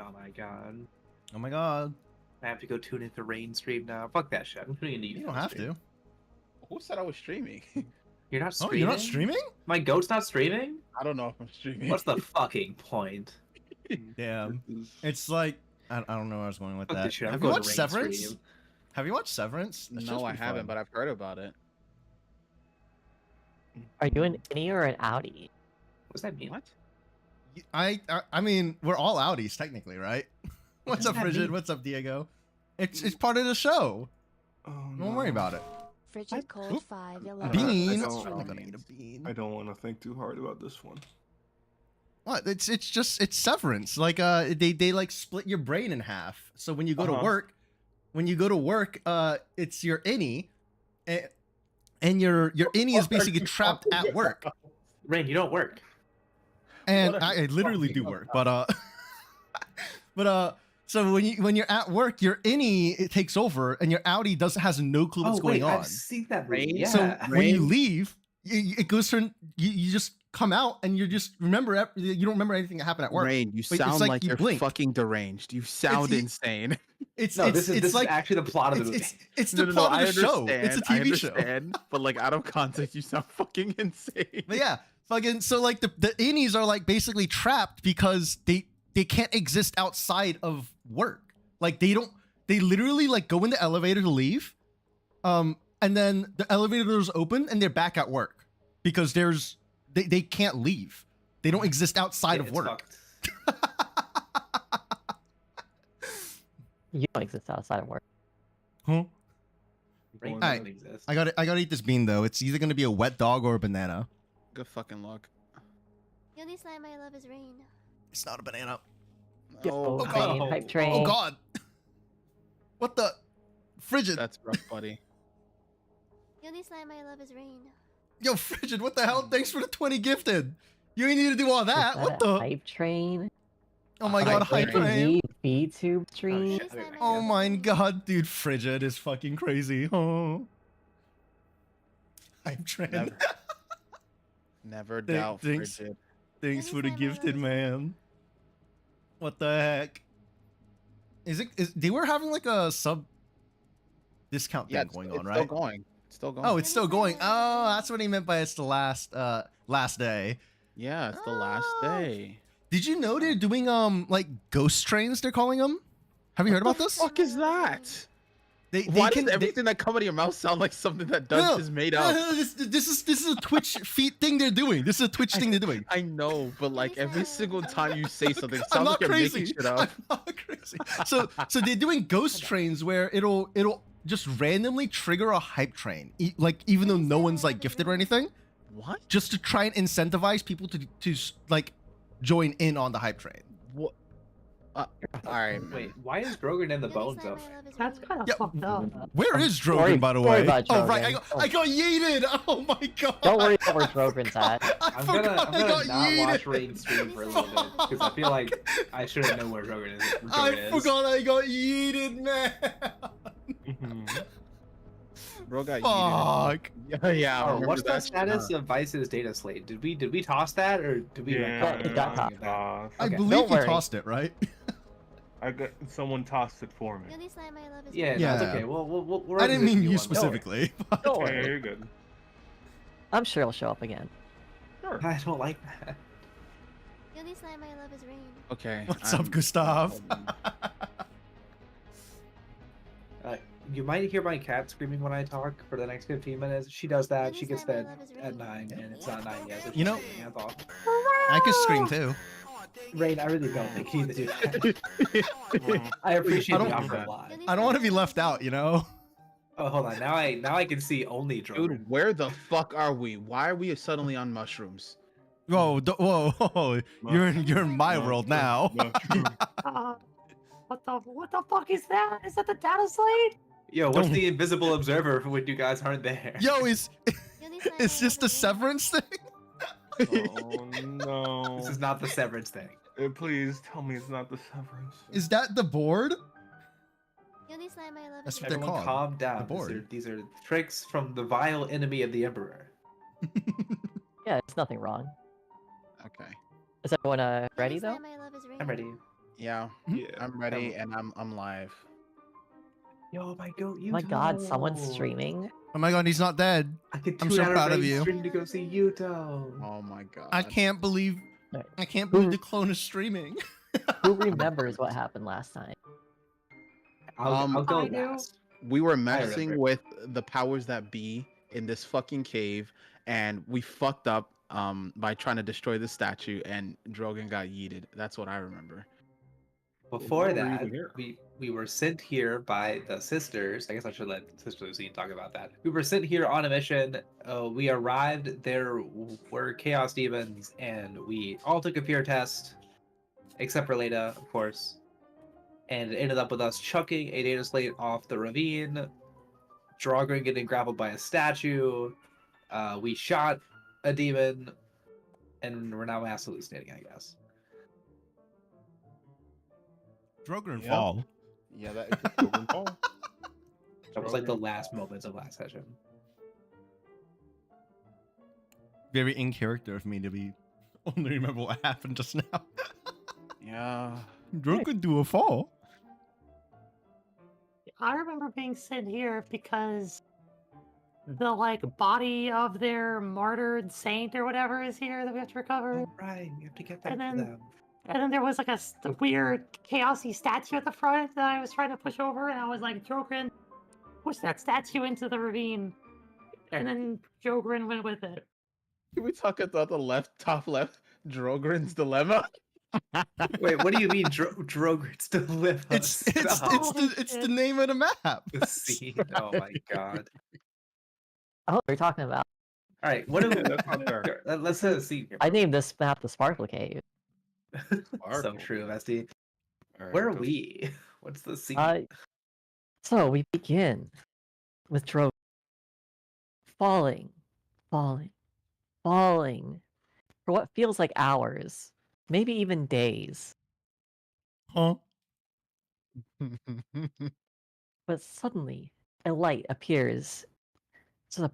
Oh my god. Oh my god. I have to go tune into Rain stream now. Fuck that shit. I'm tuning into You don't have to. Who said I was streaming? You're not Oh, streaming? you're not streaming? My goat's not streaming? I don't know if I'm streaming. What's the fucking point? Damn. It's like I don't know where I was going with Fuck that. this shit, I'm Have you going to watched Rain Severance? stream. Have you watched Severance? That show's No, I pretty haven't, fun. but I've heard about it. Are you an innie or an outie? What's that mean? What? I mean, we're all outies technically, right? What's does up, that Frigid? mean? What's up, Diego? It's part of the show. Oh, Don't worry about it. Frigid cold Oop. 511. Bean. don't- I'm gonna eat a bean. I don't want to think too hard about this one. What? It's Severance. Like they like split your brain in half. So when you go to work, it's your innie, and your innie is basically trapped at work. Rain, you don't work. And What a I literally do fucking work, but so when you're at work, your innie it takes over, and your outie has no clue what's going on. I've seen that movie. Rain? Yeah. So when you Rain? leave, it goes from you just come out and you just remember you don't remember anything that happened at work. Rain, you But it's sound like like you you're blink. fucking deranged. You sound It's- insane. It's No, it's this is like actually the plot of the movie. it's the plot of the show. It's a TV show. But like out of context, you sound fucking insane. But yeah, fucking so like the innies are like basically trapped because they can't exist outside of work. Like they literally like go in the elevator to leave, and then the elevator doors open and they're back at work because they can't leave. They don't exist outside Yeah, of it's work. fucked. You don't exist outside of work. Huh? Rain Alright. doesn't exist. I gotta eat this bean though. It's either gonna be a wet dog or a banana. Good fucking luck. The only slime I love is rain. It's not a banana. Yo, Oh, train, God. hype train. Oh god. What the frigid? that's rough, buddy. The only slime I love is rain. Yo, frigid, what the hell? Thanks for the 20 gifted. You ain't need to do all Is that. that What a the? hype train? Oh my Hype god, hype train. train. VTube stream. shit. Oh my god, dude, frigid is fucking crazy. Oh. Hype train. Never, never doubt thanks. frigid. Thanks for the gifted, man. What the heck? Is they were having like a sub discount Yeah, thing going it's on, still right? going. It's still going. Oh, it's still going. Oh, that's what he meant by it's the last day. yeah, it's the last Oh. day. Did you know they're doing like ghost trains? They're calling them. Have you heard about this? What the fuck is that? They Why can does everything that comes out of your mouth sound like something that does is made up? This is a Twitch feed thing they're doing. This is a Twitch thing they're doing. I know, but like every single time you say something, it I'm sounds not like you're crazy. making shit up. I'm not crazy. So they're doing ghost trains where it'll just randomly trigger a hype train, like even though no one's like gifted or anything, What? just to try and incentivize people to like join in on the hype train. What? All right. Wait, why is Grogan in the The only bones slime of? I love is That's rain. kind of Yeah. fucked up. Where is Story- Drogon, by the story way? about Oh right, Drogon. I got yeeted. Oh my god. Don't worry about where Drogon's at. I I'm forgot gonna I got not watch yeeted. Rain stream for a little bit because I feel like I shouldn't know where Grogan is. I forgot I got yeeted, man. Bro got yeeted. Fuck. Yeah. I Oh, remember what's the that status of Vice's data slate? Did we toss that or did we? Yeah, it got tossed. I Okay. believe Don't you worry. tossed it, right? I got someone tossed it for me. The only slime I love is Yeah, rain. Yeah. no, it's okay. We're I didn't mean you one. specifically. Don't Okay, worry. you're good. I'm sure he'll show up again. Sure. I don't like that. The only slime I love is rain. Okay. What's up, Gustav? You might hear my cat screaming when I talk for the next 15 minutes. She does that. She gets Anytime I fed love is at rain. 9, and it's not 9 yet. So You know- she's taking hands off. I could scream too. Rain, I really don't think you need to do that. I appreciate I the don't- offer a lot. I don't want to be left out, you know? Oh, hold on. Now I can see only Drogon. Dude, where the fuck are we? Why are we suddenly on mushrooms? Whoa, whoa, you're in my world now. What the fuck is that? Is that the data slate? Yo, what's Don't- the invisible observer for when you guys aren't there? Yo, is The only slime is I this love the is rain. severance thing? Oh no. This is not the severance thing. Please tell me it's not the severance. Is that the board? The only slime I love That's is what rain. they're Everyone called, calm down. the board. These are tricks from the vile enemy of the Emperor. Yeah, it's nothing wrong. Okay. Is everyone The ready only though? slime I love is rain. I'm ready. Yeah, Yeah. I'm ready and I'm live. Yo, my goat, Oh my god, someone's streaming. Oh my god, he's not dead. I could I'm tune so out proud a of raid you. stream to go see Yuto. Oh my god. I can't believe Alright. the clone is streaming. Who remembers what happened last time? I'll go I do. last. We were remember. messing with the powers that be in this fucking cave, and we fucked up by trying to destroy the statue, and Drogon got yeeted. That's what I remember. Before why were we that, even here? we were sent here by the sisters. I guess I should let Sister Lucine talk about that. We were sent here on a mission. We arrived. There were chaos demons, and we all took a fear test, except for Leda, of course. And it ended up with us chucking a data slate off the ravine, Drogon getting grappled by a statue. We shot a demon, and we're now mass hallucinating, I guess. Drogon Yep. fall. Yeah, that is just Drogon Ball. That was like the last moments of last session. Very in character of me to be only remember what happened just now. Yeah. Drogon do a fall. I remember being sent here because the like body of their martyred saint or whatever is here that we have to recover. Oh, right, you have to get that And for then- them. And then there was like a weird chaosy statue at the front that I was trying to push over, and I was like, Jogren, push that statue into the ravine. And then Jogren went with it. Can we talk about the top left, Drogren's dilemma? Wait, what do you mean, Drogon's dilemma? It's Stop. the name of the map. The scene. Oh my god. Oh, we're talking about. All right, what do we? That's not fair. Here, let's set a scene here. I named this map the Sparkle Cave. So Sparkle. true, Mesty. Alright, Where are go. we? What's the scene? So we begin with Drogon falling, falling, falling for what feels like hours, maybe even days. Huh? But suddenly, a light appears. Just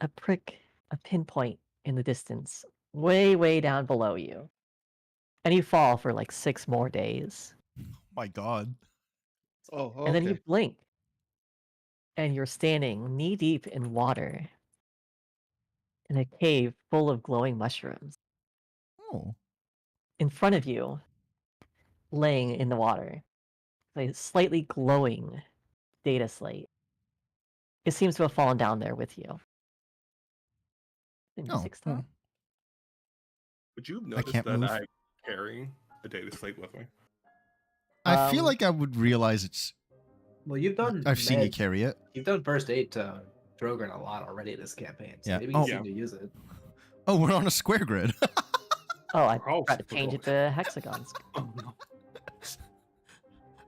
a prick, a pinpoint in the distance, way, way down below you. And you fall for like 6 more days. My god. Oh, okay. And then you blink. And you're standing knee deep in water in a cave full of glowing mushrooms. Oh. In front of you, laying in the water, a slightly glowing data slate. It seems to have fallen down there with you. The Oh. music stopped. Would you notice can't that move. I carry a data slate with me? I feel Um, like I would realize it's. Well, you've done. I've seen you med- carry it. You've done first aid to Drogon a lot already this campaign, so Yeah. maybe Oh. you seem to use it. Oh, we're on a square grid. Oh, I Oh, tried to change it to hexagons. Oh no.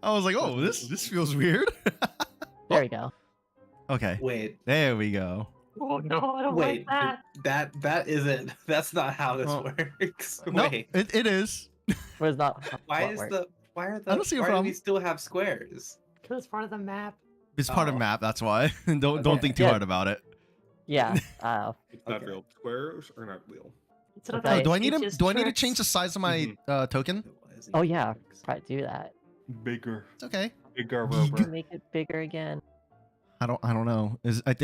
I was like, oh, this feels weird. There we go. Okay, Wait, there we go. Oh no, I don't wait. like that. That isn't. That's not how this Oh. works. No, Wait. it is. But it's not. Why what is works. the? Why are the? I don't see a why do we problem. still have squares? Because it's part of the map. It's part of Oh. map. That's why. don't Okay. think too Yeah. hard about it. Yeah. It's not Okay. real. Squares are not real. It's Okay. another Oh, do I need to? teaches Do I need to tricks. change the size of my token? Oh yeah. Try to do that. Bigger. It's okay. Bigger You rubber. Make it bigger again. I don't know.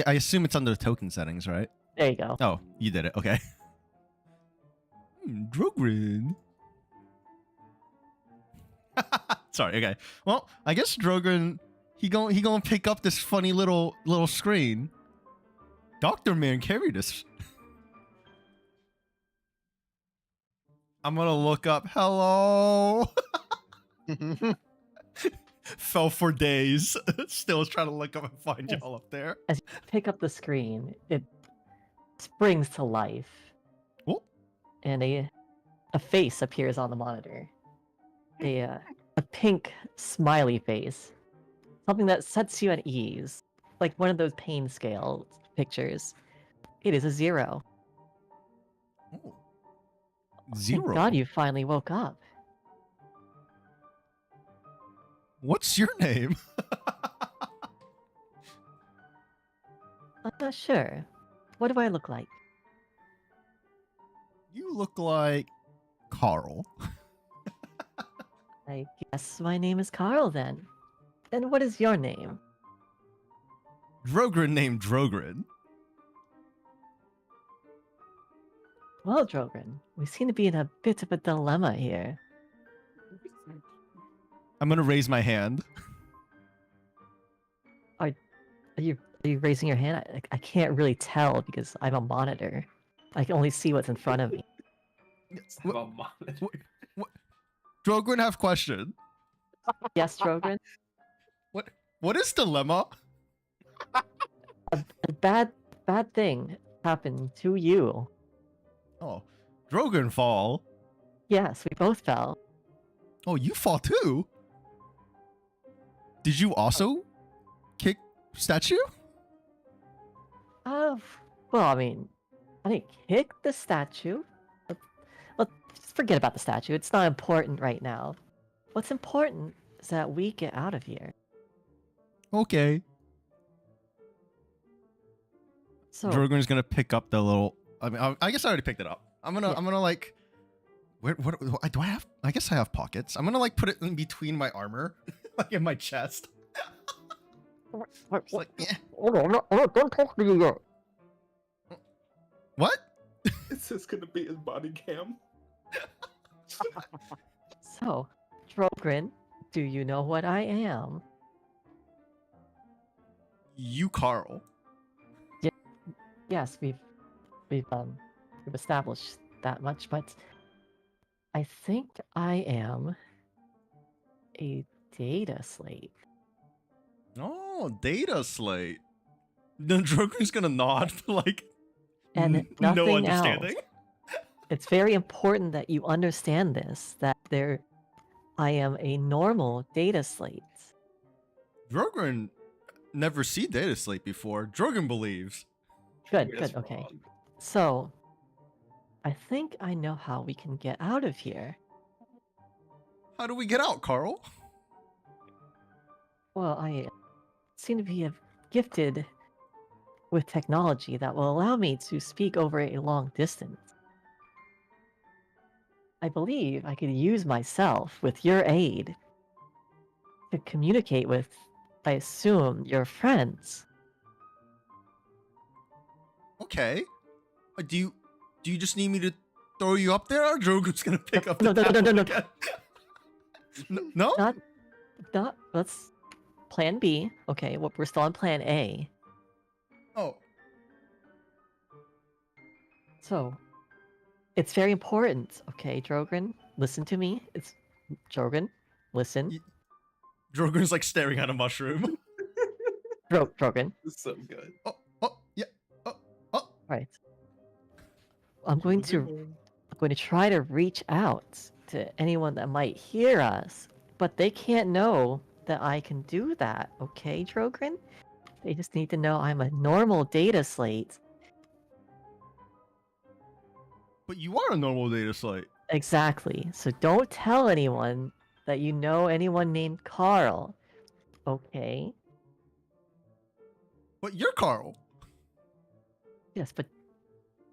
I assume it's under the token settings, right? There you go. Oh, you did it. Okay. Drogon. Sorry. Okay. Well, I guess Drogon he gonna pick up this funny little screen. Doctor Man carry this. I'm gonna look up. Hello. Fell for days. Still trying to look up and find Yes. y'all up there. Pick up the screen. It springs to life. Oh. And a face appears on the monitor. A pink smiley face. Something that sets you at ease. Like one of those pain scale pictures. It is a 0. Oh. Thank 0. God you finally woke up. What's your name? I'm not sure. What do I look like? You look like Carl. I guess my name is Carl then. And what is your name? Drogrin named Drogrin. Well, Drogrin, we seem to be in a bit of a dilemma here. I'm gonna raise my hand. Are you raising your hand? I can't really tell because I'm a monitor. I can only see what's in front of me. It's have a monitor. Drogrin have question. Yes, Drogrin? What is dilemma? A bad thing happened to you. Oh, Drogrin fall. Yes, we both fell. Oh, you fall too. Did you also kick statue? Well, I mean, I didn't kick the statue. Let's forget about the statue. It's not important right now. What's important is that we get out of here. Okay. So, Drogrin's gonna pick up the little. I mean, I guess I already picked it up. I'm gonna like. What do I have? I guess I have pockets. I'm gonna like put it in between my armor, like in my chest. It's like, eh. don't talk to me yet. What? Is this gonna be his body cam? So, Drogrin, do you know what I am? You, Carl. Yes, we've established that much, but I think I am a data slate. Oh, data slate. Then Drogrin's gonna nod, like, And no nothing understanding. else. It's very important that you understand this, that I am a normal data slate. Drogrin never see data slate before. Drogrin believes. Good, You're just good, okay. wrong. So, I think I know how we can get out of here. How do we get out, Carl? Well, I seem to be gifted with technology that will allow me to speak over a long distance. I believe I could use myself, with your aid, to communicate with, I assume, your friends. Okay. Do you just need me to throw you up there, or Drogrin's gonna pick up the No. tablet again? No? Not. Let's. Plan B. Okay, well, we're still on Plan A. Oh. So, it's very important. Okay, Drogrin, listen to me. It's Drogrin, listen. Drogrin's like staring at a mushroom. Drogrin, It's so good. Yeah. right. I'm going to try to reach out to anyone that might hear us, but they can't know that I can do that, okay, Drogrin? They just need to know I'm a normal data slate. But you are a normal data slate. Exactly. So don't tell anyone that you know anyone named Carl, okay? But you're Carl. Yes, but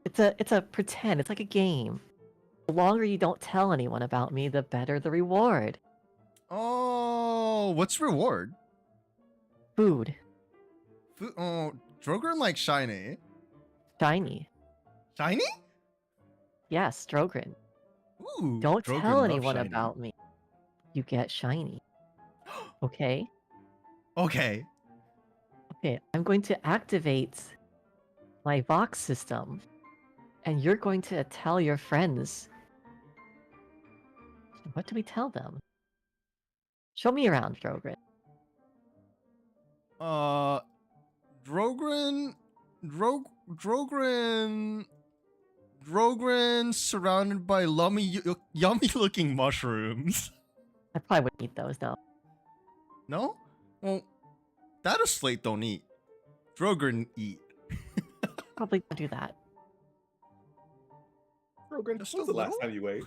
it's a pretend. It's like a game. The longer you don't tell anyone about me, the better the reward. Oh, what's reward? Food. Oh, Drogrin like shiny. Shiny. Shiny? Yes, Drogrin. Ooh. Don't Drogrin tell love anyone shiny. about me. You get shiny. Okay? Okay. Okay, I'm going to activate my Vox system. And you're going to tell your friends. What do we tell them? Show me around, Drogrin. Drogrin surrounded by yummy looking mushrooms. I probably wouldn't eat those, no. No? Well, data slate don't eat. Drogrin eat. Probably don't do that. Rogan, Just when was a the last little? time you ate?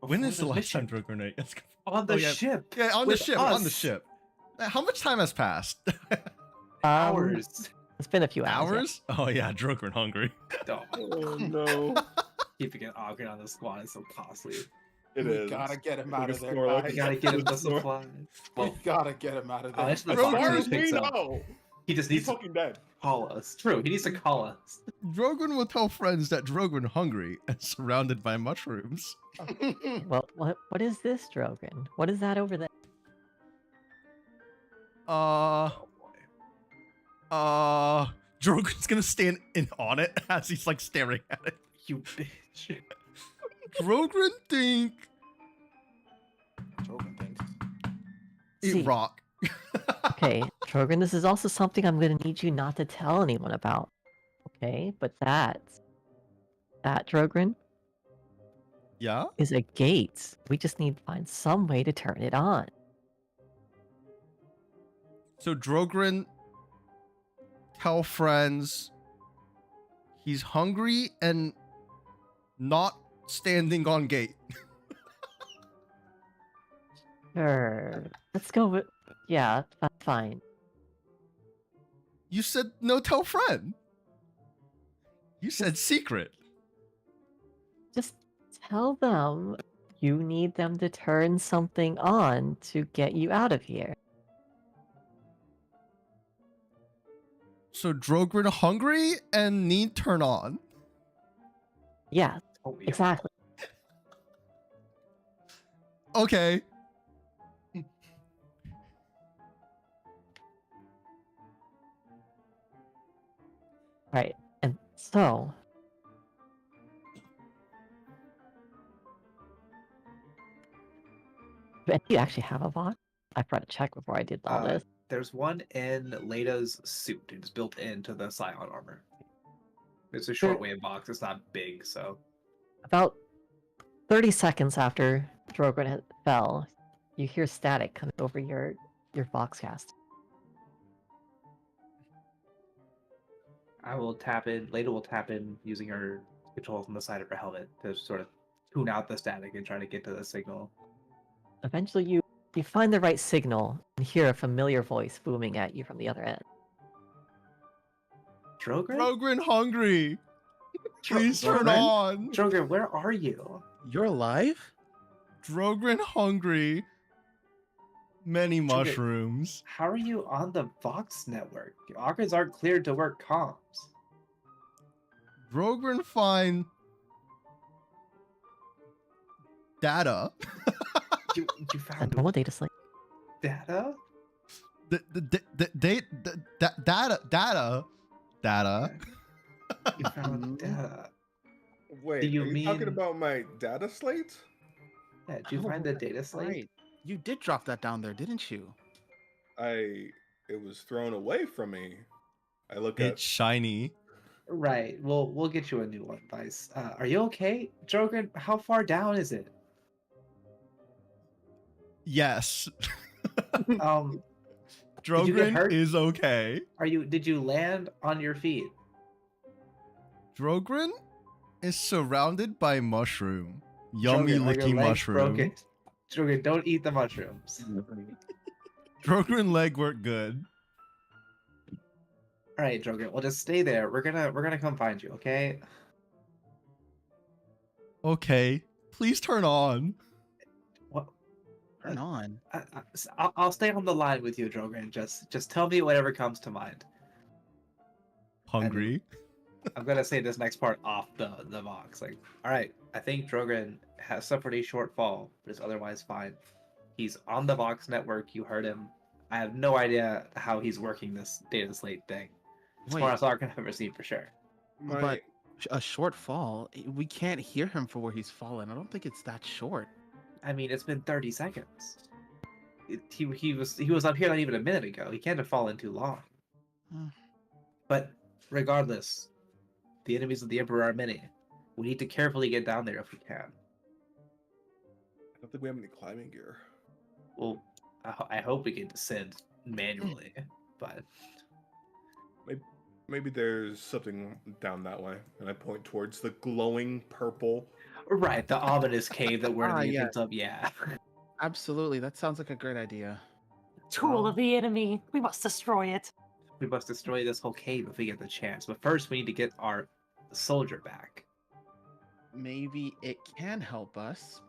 When Before is the last mission. time Drogrin ate? Let's go. On the Oh, yeah. ship. Yeah, on the with ship. On the us. ship. How much time has passed? Hours. It's been a few hours. Hours? Oh yeah, Drogrin hungry. Oh, Oh no. keeping an Ogren on the squad is so costly. It We is. gotta get him Look out at of there, Snorlax. We guys. gotta get him the Snor- supplies. We Well, gotta get him out of there. it's the As box far he as we picks up. know, He just he's needs to fucking dead. call us. True, he needs to call us. Drogon will tell friends that Drogon hungry and surrounded by mushrooms. Well, what is this, Drogon? What is that over there? Drogon's gonna stand in on it as he's like staring at it. You bitch. Drogon think Drogon thinks. eat See. rock. Okay, Drogon, this is also something I'm gonna need you not to tell anyone about. Okay, but that Drogon Yeah? is a gate. We just need to find some way to turn it on. So Drogon tell friends he's hungry and not standing on gate. Sure. Let's go with. Yeah, fine. You said no tell friend. You said secret. Just tell them you need them to turn something on to get you out of here. So Drogon hungry and need turn on. Yeah, Oh, yeah. exactly. Okay. Right. And so. Do you actually have a box? I forgot to check before I did all this. There's one in Lada's suit. It's built into the Scion armor. It's a shortwave box. It's not big, so About 30 seconds after Drogon fell, you hear static coming over your Voxcast. I will tap in. Lada will tap in using her controls on the side of her helmet to sort of tune out the static and try to get to the signal. Eventually, you find the right signal and hear a familiar voice booming at you from the other end. Drogon? Drogon hungry. Please turn Drogon? on. Drogon, where are you? You're alive? Drogon hungry. Many mushrooms. How are you on the Vox network? Aukers aren't cleared to work comms. Drogon find data. You A found normal data slate. data? Data. You found data. Wait, Do you are you talking mean- about my data slate? Yeah, did you find the data slate? Right. You did drop that down there, didn't you? It was thrown away from me. I look It's shiny. Right. We'll get you a new one, Vice. Are you okay, Drogon? How far down is it? Yes. Um, Did you get Drogon hurt? is okay. did you land on your feet? Drogon is surrounded by mushroom. Yummy Drogon, are your licky legs mushroom. broken? Drogon, don't eat the mushrooms. Drogon leg work good. All right, Drogon. Well, just stay there. We're gonna come find you. Okay. Okay. Please turn on. What? Turn on. I'll stay on the line with you, Drogon. Just tell me whatever comes to mind. Hungry. I'm gonna say this next part off the box. Like, all right, I think Drogon has suffered a shortfall, but is otherwise fine. He's on the Vox network. You heard him. I have no idea how he's working this data slate thing. As far Wait. as Ark I've ever seen for sure. My, But a short fall, we can't hear him for where he's fallen. I don't think it's that short. I mean, it's been 30 seconds. He was up here not even a minute ago. He can't have fallen too long. Hmm. But regardless, the enemies of the Emperor are many. We need to carefully get down there if we can. I don't think we have any climbing gear. Well, I hope we can descend manually, but Maybe there's something down that way, and I point towards the glowing purple. right, the ominous cave that we're in the Yeah. entrance of. Yeah, Absolutely. That sounds like a great idea. Tool of the enemy. We must destroy it. we must destroy this whole cave if we get the chance. But first, we need to get our soldier back. Maybe it can help us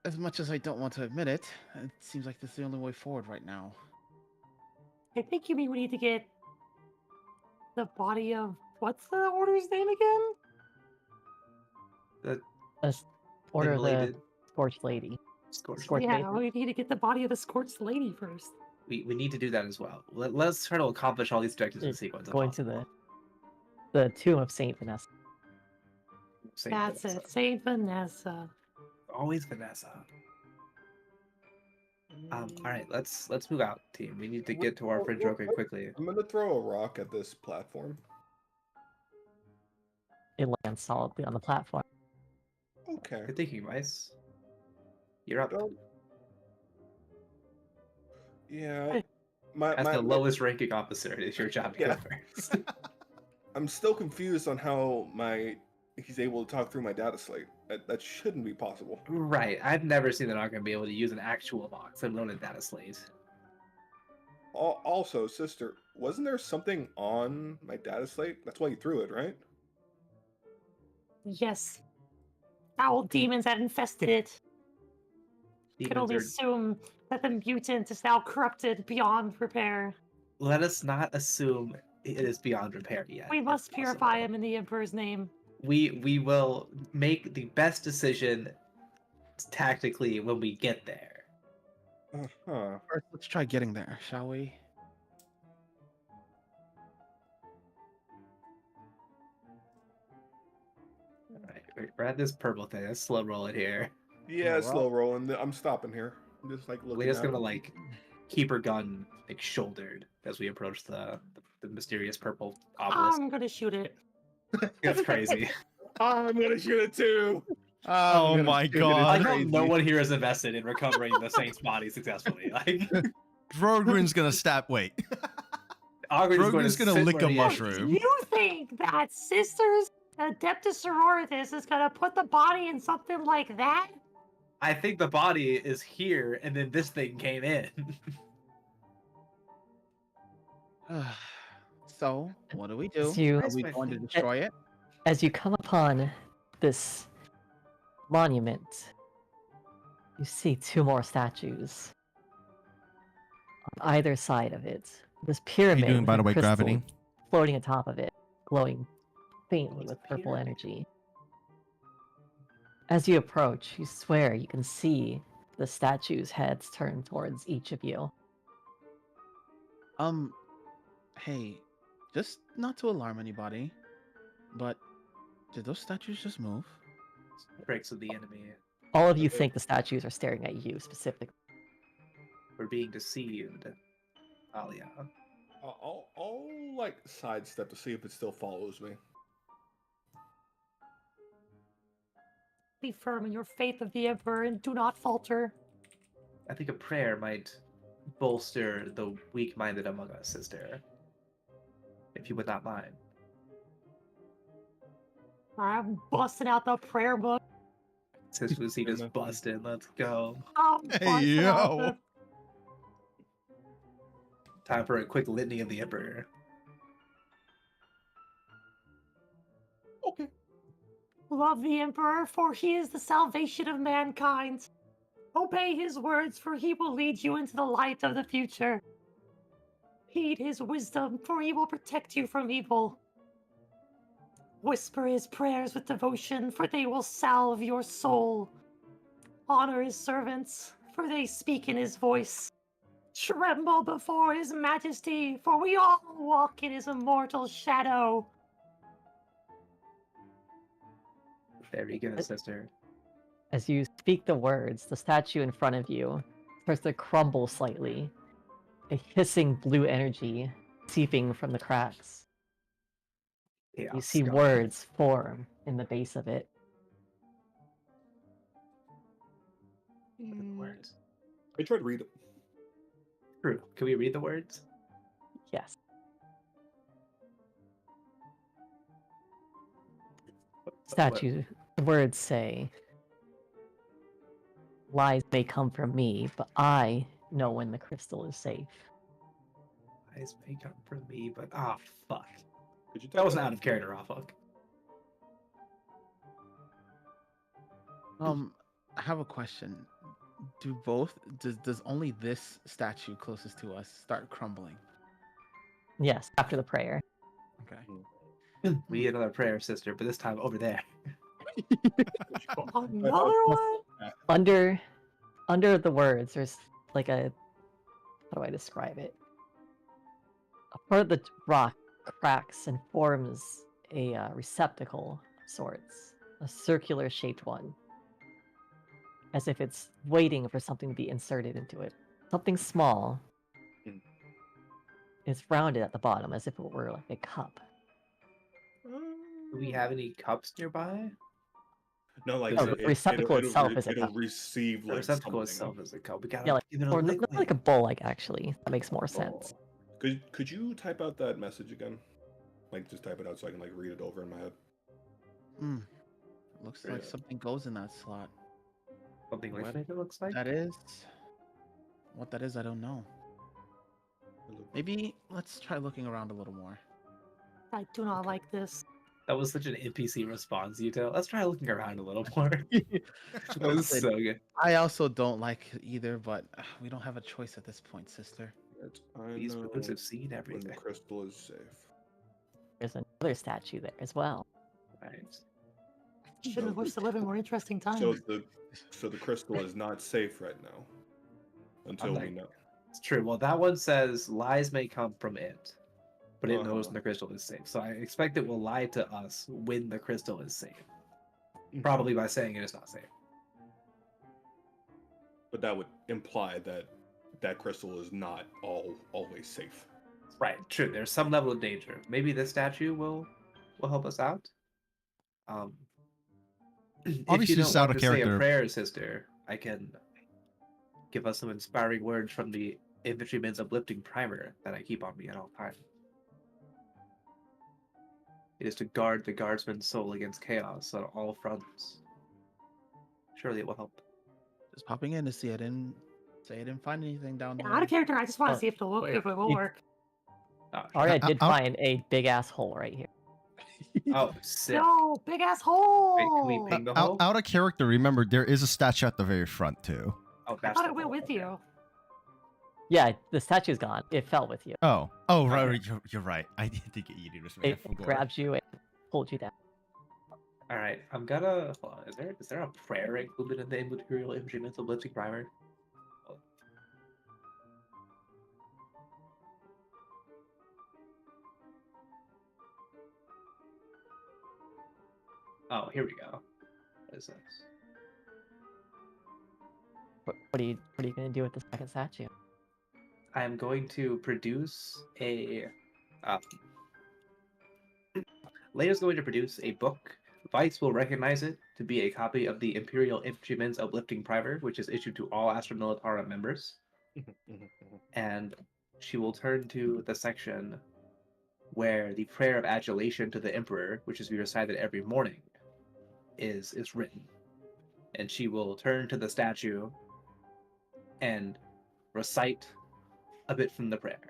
as much as I don't want to admit it, it seems like this is the only way forward right now. I think you mean we need to get the body of what's the order's name again? The Order of the immolated Scorched Lady. scorched. Scorched Yeah, Maiden. we need to get the body of the scorched lady first. We need to do that as well. Let's try to accomplish all these objectives in It's sequence. if going to possible. the tomb of Saint Vanessa. Saint That's Vanessa. it, Saint Vanessa. Always Vanessa. All right, let's move out, team. We need to get to our friend Joker quickly. I'm gonna throw a rock at this platform. It lands solidly on the platform. Okay. Good thinking, Mice. You're up. Don't- Yeah. Hey. As the lowest ranking officer, it is your job to Yeah. go first. I'm still confused on how he's able to talk through my data slate. That shouldn't be possible. Right. I've never seen an Arkham be able to use an actual box, let alone a data slate. Also, sister, wasn't there something on my data slate? That's why you threw it, right? Yes. Foul demons that infested it. Can Demons only are- assume that the mutant is now corrupted beyond repair. Let us not assume it is beyond repair yet. We if must purify possible. him in the Emperor's name. We will make the best decision tactically when we get there. Uh-huh. First, let's try getting there, shall we? All right, we're at this purple thing. Let's slow roll it here. Yeah, roll. slow rolling. I'm stopping here. I'm just like looking. Leah's at gonna it. like keep her gun like shouldered as we approach the mysterious purple obelisk. I'm gonna shoot it. That's crazy. I'm gonna shoot it too. Oh I'm gonna my shoot it, it's God. I know crazy. no one here is invested in recovering the saint's body successfully. Like Drogrin's gonna stab. Wait. Ogren's Grogu's gonna sit lick where a he is. mushroom. You think that Sisters Adeptus Sororitas is gonna put the body in something like that? I think the body is here, and then this thing came in. So, what do we do? As you- Are we Where's my going to thing? destroy it? As you come upon this monument, you see two more statues on either side of it. This pyramid doing, with by a the way, crystal Gravity? floating atop of it, glowing faintly What's with a purple pyramid? energy. As you approach, you swear you can see the statues' heads turn towards each of you. Hey, just not to alarm anybody, but did those statues just move? Breaks with the enemy. All of you Okay. think the statues are staring at you specifically. We're being deceived. Alia. I'll like sidestep to see if it still follows me. Be firm in your faith of the Emperor and do not falter. I think a prayer might bolster the weak-minded among us, sister. If you would not mind. I'm busting out the prayer book. Sister Lucina's busted. Let's go. I'm Hey, busting out yo. the Time for a quick litany of the Emperor. Okay. Love the Emperor, for he is the salvation of mankind. Obey his words, for he will lead you into the light of the future. Heed his wisdom, for he will protect you from evil. Whisper his prayers with devotion, for they will salve your soul. Honor his servants, for they speak in his voice. Tremble before his majesty, for we all walk in his immortal shadow. Very good, sister. As you speak the words, the statue in front of you starts to crumble slightly, a hissing blue energy seeping from the cracks. You Chaos see Scum. words form in the base of it. What are the words? I tried to read it. True. Can we read the words? Yes. Statue. The words say, lies may come from me, but I know when the crystal is safe. Eyes may come from me, but fuck. Could you That wasn't out of character, fuck. I have a question. Do both? Does only this statue closest to us start crumbling? Yes, after the prayer. Okay. We get another prayer, sister, but this time over there. Another one? Under the words, there's like a, how do I describe it? A part of the rock cracks and forms a receptacle of sorts, a circular shaped one, as if it's waiting for something to be inserted into it. Something small. Hmm. It's rounded at the bottom, as if it were like a cup. Do we have any cups nearby? No, like Oh, it, the receptacle itself is a it'll cup. receive The like receptacle something. itself is a cup. We gotta Yeah, like, give it a or not liquid. like a bowl, like actually. That makes more sense. Oh. Could you type out that message again? Like just type it out so I can like read it over in my head. Hmm. Looks like Yeah. something goes in that slot. Something What liquid, it looks like. That is. What that is, I don't know. Maybe let's try looking around a little more. I do not like this. That was such an NPC response, Yuto. Let's try looking around a little more. That was Listen, so good. I also don't like it either, but we don't have a choice at this point, sister. I These know birds have seen when everything. the crystal is safe. There's another statue there as well. Right. Should have wished to live in more interesting times. So the crystal is not safe right now. Until we like- know. It's true. Well, that one says lies may come from it, but it knows Uh-huh. when the crystal is safe. So I expect it will lie to us when the crystal is safe. Mhm. Probably by saying it is not safe. But that would imply that that crystal is not always safe. Right. True. There's some level of danger. Maybe this statue will help us out. If Obviously, you it's don't out want of to say a character. prayer, sister, I can give us some inspiring words from the Infantryman's Uplifting Primer that I keep on me at all times. It is to guard the guardsman's soul against chaos on all fronts. Surely it will help. Just popping in to see. I didn't find anything down Yeah, there. out of character, I just want to Oh, see if it will work. Oh, Arya did I'll- find a big ass hole right here. oh sick. No, big ass hole. Wait, can we ping the hole? Out of character, remember, there is a statue at the very front, too. Oh, I that's thought the it went hole, with okay. you. Yeah, the statue's gone. It fell with you. Oh, right, Okay. right, you're right. I did think it eated us. It grabbed you and pulled you down. All right, I'm gonna. Hold on. Is there a prayer included in the Imperial Infantryman's Uplifting Primer? Oh, here we go. What is this? What are you gonna do with the second statue? I am going to produce a. Leia's going to produce a book. Vice will recognize it to be a copy of the Imperial Infantryman's Uplifting Primer, which is issued to all Astra Militara members. And she will turn to the section where the prayer of adulation to the Emperor, which is to be recited every morning, is written. And she will turn to the statue and recite a bit from the prayer.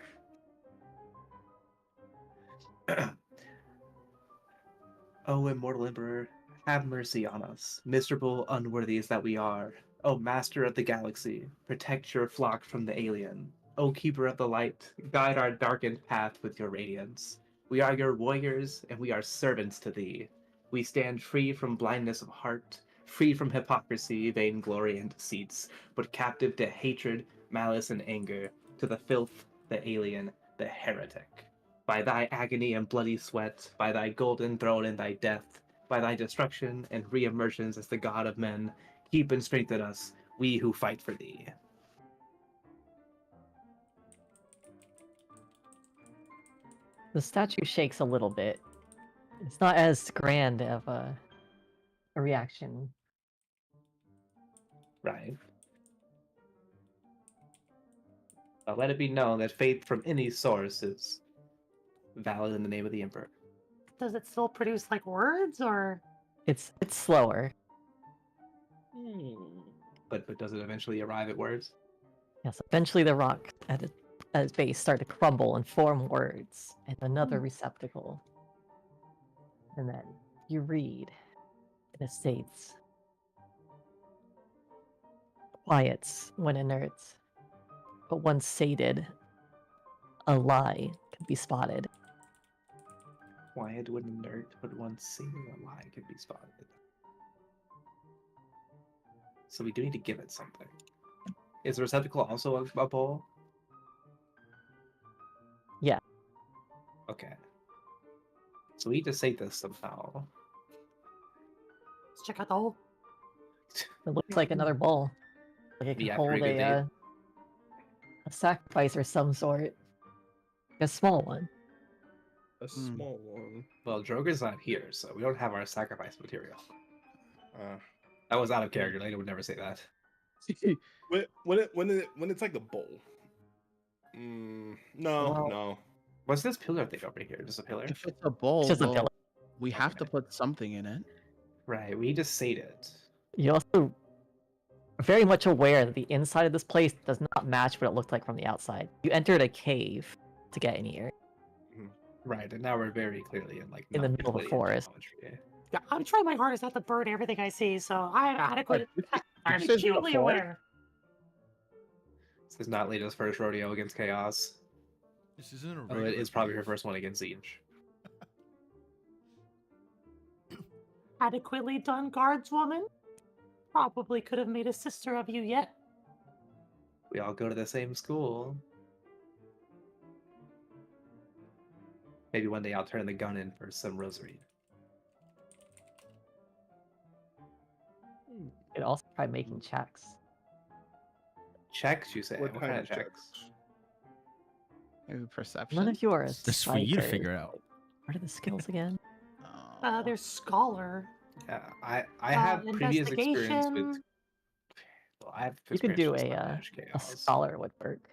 O immortal Emperor, have mercy on us, miserable unworthies that we are. O Master of the Galaxy, protect your flock from the alien. O Keeper of the Light, guide our darkened path with your radiance. We are your warriors, and we are servants to thee. We stand free from blindness of heart, free from hypocrisy, vainglory, and deceits, but captive to hatred, malice, and anger, to the filth, the alien, the heretic. By thy agony and bloody sweat, by thy golden throne and thy death, by thy destruction and re-emergence as the god of men, keep and strengthen us, we who fight for thee. The statue shakes a little bit. It's not as grand of a reaction. Right. But let it be known that faith from any source is valid in the name of the Emperor. Does it still produce like words or? It's slower. But does it eventually arrive at words? Yes, eventually the rock at its base start to crumble and form words, and another receptacle. And then you read, and it states, quiets when inert, but once sated, a lie can be spotted. Quiet when inert, but once seen a lie can be spotted. So we do need to give it something. Is the receptacle also a bowl? Yeah. Okay. So we need to say this somehow. Let's check out the hole. It looks like another bowl. Like it can Yeah, hold pretty good a sacrifice or some sort. A small one. A small one. Well, Drogon's not here, so we don't have our sacrifice material. Uh, That was out of character. Lena would never say that. when it's like the bowl. No, Well- no. What's this pillar thing over here? Just a pillar? If it's a bowl, It's just a well, pillar. we have to Okay. put something in it. Right, we need to sate it. You're also very much aware that the inside of this place does not match what it looked like from the outside. You entered a cave to get in here. Right, and now we're very clearly in like In the middle of a non-Euclidean forest. geometry. Yeah, I'm trying my hardest not to burn everything I see, so I'm adequate. I'm This isn't a acutely forest. aware. This is not Lena's first rodeo against Chaos. This isn't a Oh, it is probably her first one against Siege. Adequately done, guardswoman. Probably could have made a sister of you yet. We all go to the same school. Maybe one day I'll turn the gun in for some rosary. You could also try making checks. Checks, you say? What kind of checks? checks? Maybe perception. None of you are a That's for you to psyker. figure out. What are the skills again? Oh. There's scholar. Yeah, I have previous experience with. investigation. Well, I have You could do experience with a Slapdash a Chaos. scholar would work.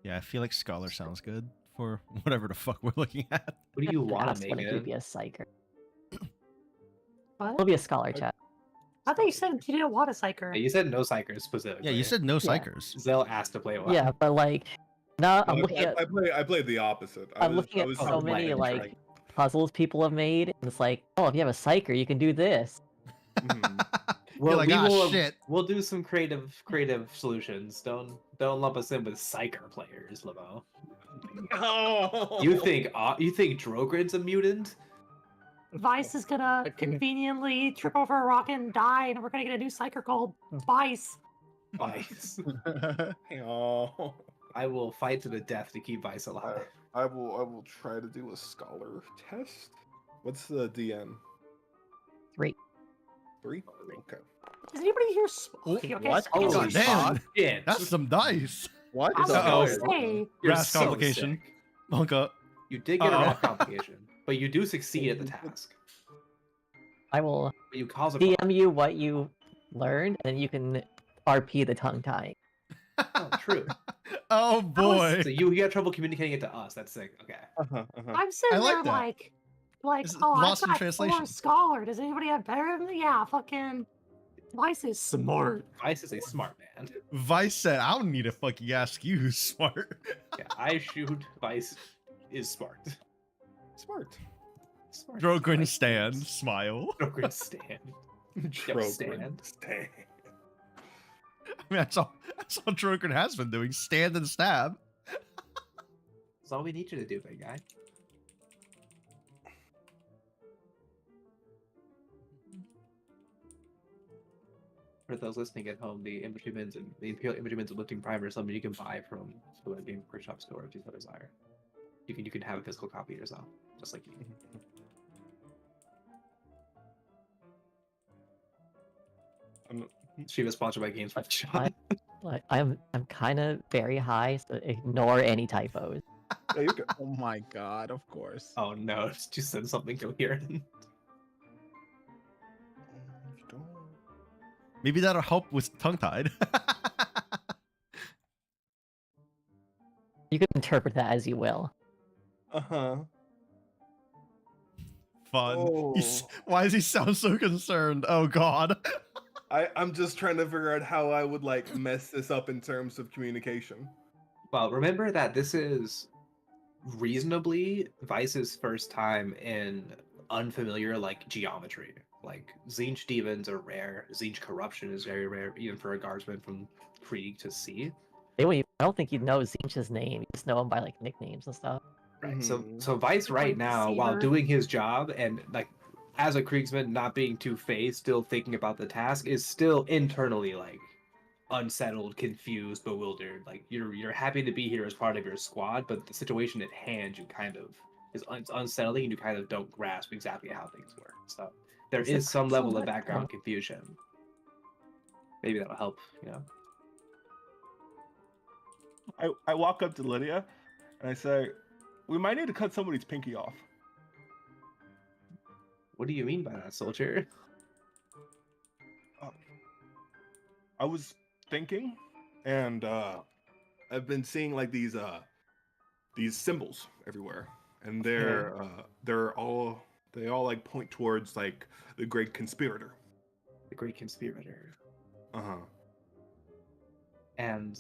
Yeah, I feel like scholar sounds good for whatever the fuck we're looking at. What do you want Ask to what make if you'd it? be a psyker. What? It'll be a scholar check. I thought you said you didn't want a psyker. Yeah, you said no psychers specifically. Yeah, you said no Yeah. psychers. Zell asked to play one. Yeah, but like, no, I'm No, looking at I played the opposite. I'm looking at so many like puzzles people have made, and it's like, oh, if you have a psyker, you can do this. You're like, we ah, will, shit. We'll do some creative solutions. Don't lump us in with psyker players, Lamo. Oh. You think Drogrin's a mutant? Vice is gonna conveniently trip over a rock and die, and we're gonna get a new psyker called Vice. Vice. Oh. I will fight to the death to keep Vice alive. I will try to do a scholar test. What's the DN? 3. 3? Okay. Does anybody here? Oh, Okay, what? so- Oh, God damn. Yeah, That's some dice. What? I was Uh-oh. gonna say, You're Wrath so complication. sick. Monka. You did get a Uh-oh. wrath complication, but you do succeed at the task. I will But you cause a DM you what you learned, and then you can RP the tongue tying. Oh, true. Oh boy. So you had trouble communicating it to us. That's sick. Okay. I'm sitting I like there that. like, Is it oh, lost in I've got translation? 4 scholar. Does anybody have better than me? Yeah, fucking Vice is smart. Vice is a smart man. Vice said, I don't need to fucking ask you who's smart. Yeah, I shoot. Vice is smart. Smart. Smart. Drogrin Vice stand, is- smile. Drogrin stand. Yep, stand. Stand. I mean, that's all Drogrin has been doing. Stand and stab. That's all we need you to do, big guy. For those listening at home, the Imperial Imagements of Lifting Primer is something you can buy from the Game Workshop store if you so desire. You can have a physical copy yourself, just like you. She was sponsored by Games Workshop. I'm kind of very high, so ignore any typos. Yeah, you're good. Oh my god, of course. Oh no, just send something coherent. Maybe that'll help with tongue tied. You can interpret that as you will. Uh-huh. Fun. Oh. Why does he sound so concerned? Oh god. I'm just trying to figure out how I would like mess this up in terms of communication. Well, remember that this is reasonably Vice's first time in unfamiliar like geometry. Like Zinj demons are rare. Zinj corruption is very rare, even for a guardsman from Krieg to see. They won't I don't think you know Zinch's name. You just know him by like nicknames and stuff. Right. Mhm. So Vice Like right now, while Deceiver. doing his job and like as a Kriegsman, not being two-faced, still thinking about the task, is still internally like unsettled, confused, bewildered. Like you're happy to be here as part of your squad, but the situation at hand you kind of it's unsettling and you kind of don't grasp exactly how things work. So there Is it is some level of somewhat background confusion. Maybe that'll help, you know. I walk up to Lydia and I say, we might need to cut somebody's pinky off. What do you mean by that, soldier? I was thinking, and I've been seeing like these symbols everywhere, and they all like point towards like the great conspirator. The Great Conspirator. Uh-huh. And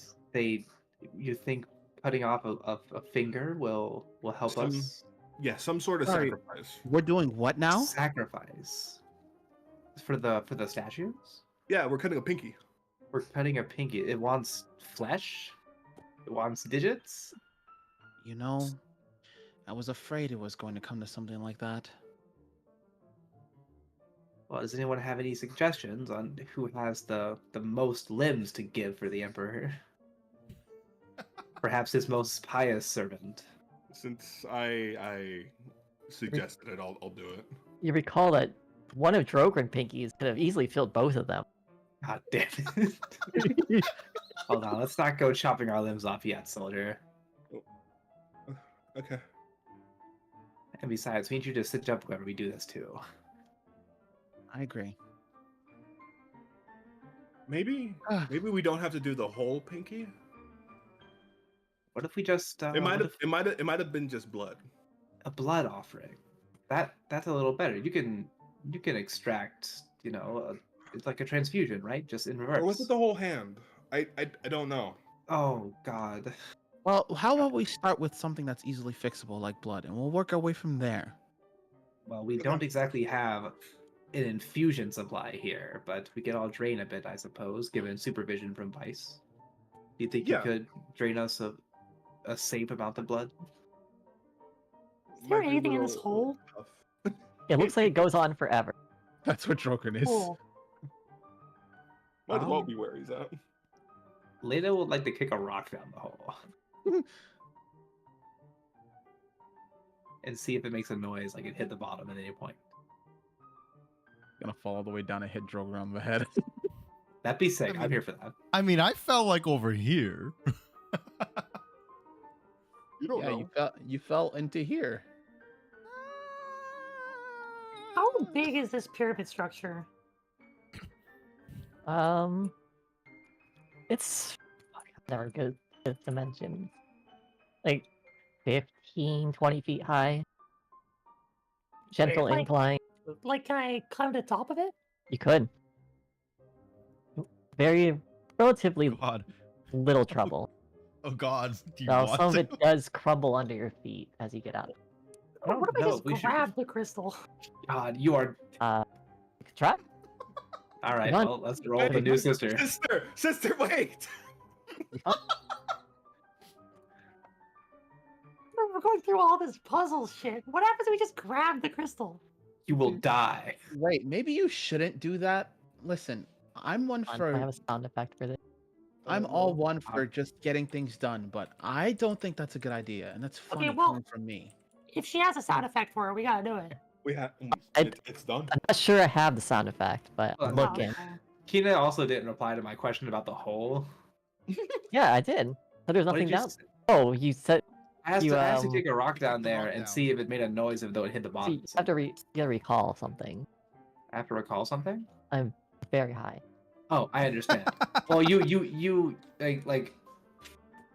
you think cutting off a finger will help Some- us Yeah, some sort of Sorry. sacrifice. We're doing what now? sacrifice for the statues? Yeah, we're cutting a pinky. We're cutting a pinky. It wants flesh. It wants digits. You know, I was afraid it was going to come to something like that. Well, does anyone have any suggestions on who has the most limbs to give for the emperor? Perhaps his most pious servant. Since I suggested it, I'll do it. You recall that one of Drogren Pinkies could have easily filled both of them. God damn it. Hold on, let's not go chopping our limbs off yet, soldier. Okay. And besides, we need you to sit up whenever we do this too. I agree. Maybe we don't have to do the whole pinky. What if we just It might what have if it might have been just blood. a blood offering? That's a little better. You can extract, you know, it's like a transfusion, right? Just in reverse. Or was it the whole hand? I don't know. Oh God. Well, how about we start with something that's easily fixable, like blood, and we'll work our way from there. Well, we don't exactly have an infusion supply here, but we could all drain a bit, I suppose, given supervision from Vice. Do you think Yeah. you could drain us a safe amount of blood? Is there Might be a anything in this little hole? tough. It looks like it goes on forever. That's what Drogren is. Cool. Might as well Um, be where he's at. Leda would like to kick a rock down the hole. And see if it makes a noise like it hit the bottom at any point. Gonna fall all the way down and hit Drogren on the head. That'd be sick. I'm here for that. I mean, I felt like over here. You don't Yeah, know. you fell into here. How big is this pyramid structure? It's never good dimensions. Like 15, 20 feet high. Gentle Like- incline. Like, can I climb to the top of it? You could. Very relatively God. little trouble. Oh God. Do you Now want some of to? it does crumble under your feet as you get out. I don't What if I know, just we should- grab the crystal? God, you are. Try. All right, None- well, let's roll the new sister. Sister, wait. We're going through all this puzzle shit. What happens if we just grab the crystal? You will die. Wait, maybe you shouldn't do that. Listen, I'm one I have for a sound effect for this. I'm all one for just getting things done, but I don't think that's a good idea, and that's funny well- coming from me. If she has a sound effect for it, we gotta do it. We have. I- It's done. I'm not sure I have the sound effect, but I'm Oh, looking. okay. Kina also didn't reply to my question about the hole. Yeah, I did. But there's What nothing did you down. s- Oh, you said I asked, You, I asked to um, kick a rock down the there rock and down. see if it made a noise as though it hit the see, bottom. you have to you gotta recall something. I have to recall something. I'm very high. Oh, I understand. Well, you like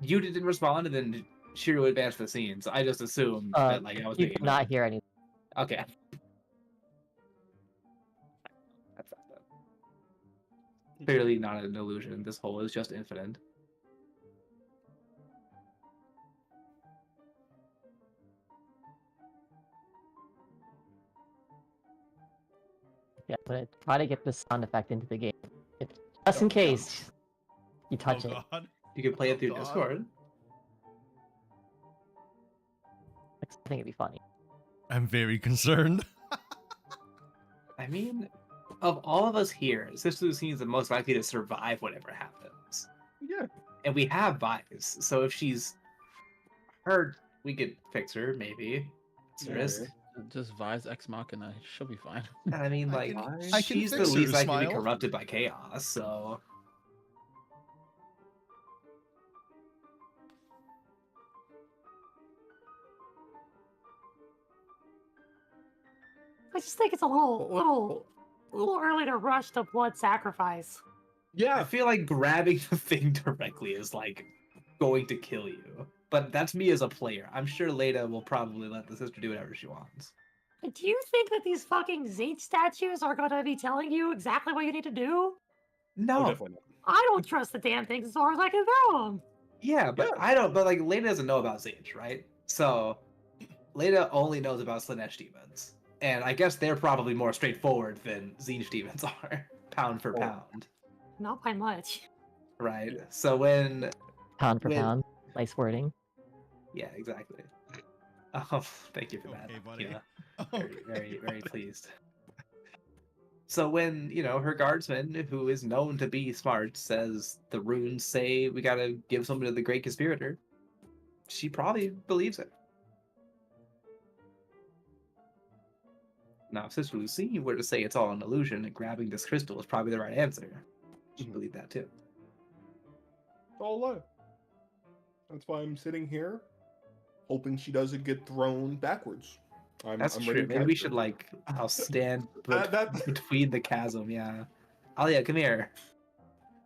you didn't respond, and then Shiro advanced the scene. So I just assumed that like I was You making did not noise. hear anything. Okay. That's clearly not an illusion. This hole is just infinite. Yeah, but try to get this sound effect into the game. Just in case you touch it. God. You can play it through God. Discord. I think it'd be funny. I'm very concerned. I mean, of all of us here, Sister Lucine is the most likely to survive whatever happens. Yeah. And we have vibes, so if she's hurt, we could fix her, maybe. It's a Yeah. risk. Just Vi's Ex Machina. She'll be fine. And I mean, I like, can- I can she's the fix her, least likely to be Smile. corrupted by chaos, so... I just think it's a little early to rush to blood sacrifice. I Yeah. feel like grabbing the thing directly is, like, going to kill you. But that's me as a player. I'm sure Leda will probably let the sister do whatever she wants. Do you think that these fucking Zeech statues are gonna be telling you exactly what you need to do? Oh, No. definitely not. I don't trust the damn things as far as I can throw them. Yeah, but Yeah. I don't. But like, Leda doesn't know about Zage, right? So, Leda only knows about Slanesh demons, and I guess they're probably more straightforward than Zinj demons are, pound for Oh. pound, Not by much. right? So when, Pound for When- pound. Nice wording. yeah, exactly. Oh, thank you for that. Okay, buddy. Kira. Okay. Very pleased. So when, her guardsman, who is known to be smart, says the runes say we gotta give something to the Great Conspirator, she probably believes it. Now, if Sister Lucine were to say it's all an illusion and grabbing this crystal is probably the right answer, she'd Mhm. believe that too. It's all a lie. That's why I'm sitting here, hoping she doesn't get thrown backwards. That's I'm true. ready to Maybe we catch should, her. I'll stand That- between the chasm, yeah. Alia, come here.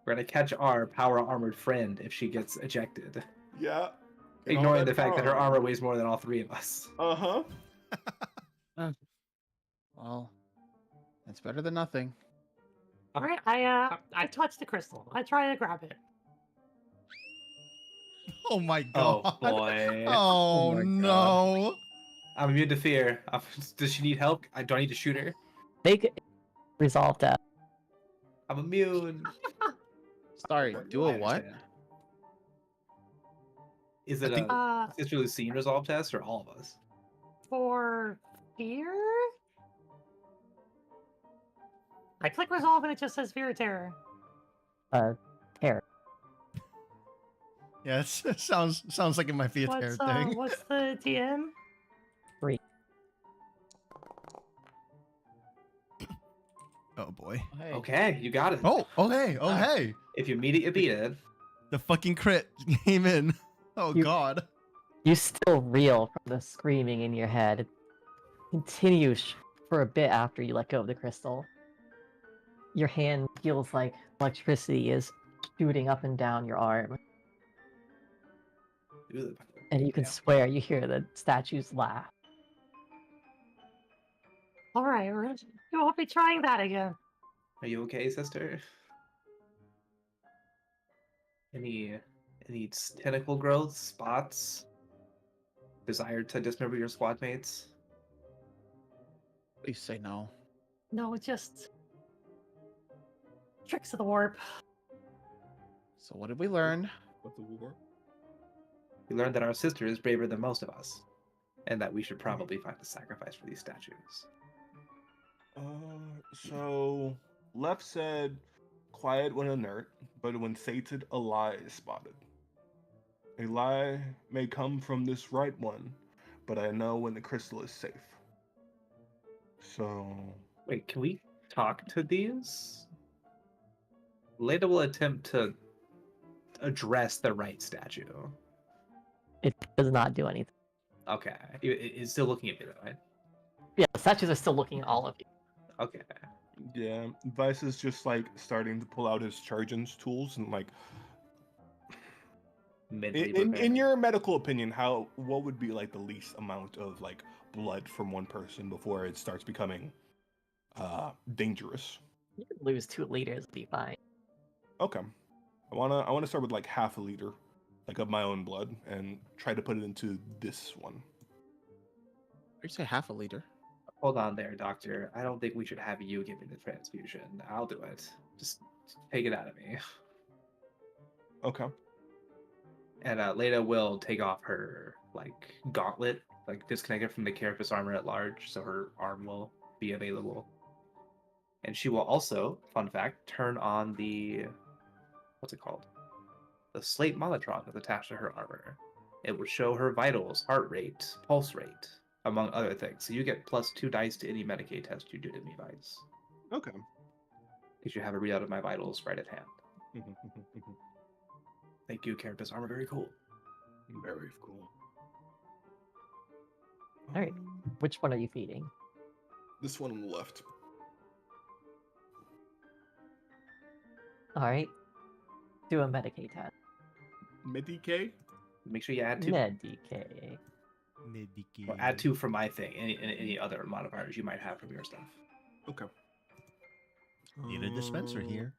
We're gonna catch our power armored friend if she gets ejected. Yeah. Ignoring the fact that her armor weighs more than all three of us. Uh huh. Well, it's better than nothing. All right, I touched the crystal. I try to grab it. Oh my Oh god. boy. Oh, my no. I'm immune to fear. Does she need help? Do I need to shoot her? Big resolve that. I'm immune. Sorry, do I a what? understand. Is I it think- a Sister Lucine resolve test or all of us? For fear? I click resolve and it just says fear or terror. Terror. Yeah, it sounds like it might be a terror thing. What's the TN? Oh boy. Hey. Okay, you got it. Oh, okay. Oh, Ah. hey. If you meet it, you beat it. The fucking crit came in. Oh You- god. You still reel from the screaming in your head. It continues for a bit after you let go of the crystal. Your hand feels like electricity is shooting up and down your arm, and you can swear you hear the statues laugh. All right, you won't be trying that again. Are you okay, sister? Any tentacle growth, spots, desire to dismember your squad mates? Please say no. No, just tricks of the warp. So what did we learn? What the war? We learned that our sister is braver than most of us, and that we should probably find a sacrifice for these statues. So Left said, quiet when inert, but when sated, a lie is spotted. A lie may come from this right one, but I know when the crystal is safe. So, Wait, can we talk to these? Leda will attempt to address the right statue. It does not do anything. Okay, it's still looking at me though, right? Yeah, the statues are still looking at all of you. Okay. yeah, Vice is just like starting to pull out his Chargens tools and like, Mentally in preparing. your medical opinion, what would be like the least amount of like blood from one person before it starts becoming dangerous? You could lose 2 liters, it'd be fine. Okay. I wanna start with like half a liter, like of my own blood, and try to put it into this one. You say half a liter. Hold on there, doctor. I don't think we should have you give me the transfusion. I'll do it. Just take it out of me. Okay. And Leda will take off her like gauntlet, like disconnect it from the carapace armor at large, so her arm will be available. And she will also, fun fact, turn on the what's it called? The slate monotron that's attached to her armor. It will show her vitals, heart rate, pulse rate, among other things. So you get +2 dice to any Medicaid test you do to me, Vice. Okay. Because you have a readout of my vitals right at hand. Thank you, carapace armor. Very cool. Very cool. All right. Which one are you feeding? This one on the left. All right. Do a Medicaid test. Medicaid? Make sure you add 2. Medicaid. Or add 2 from my thing. Any other modifiers you might have from your stuff. Okay. Need a dispenser here.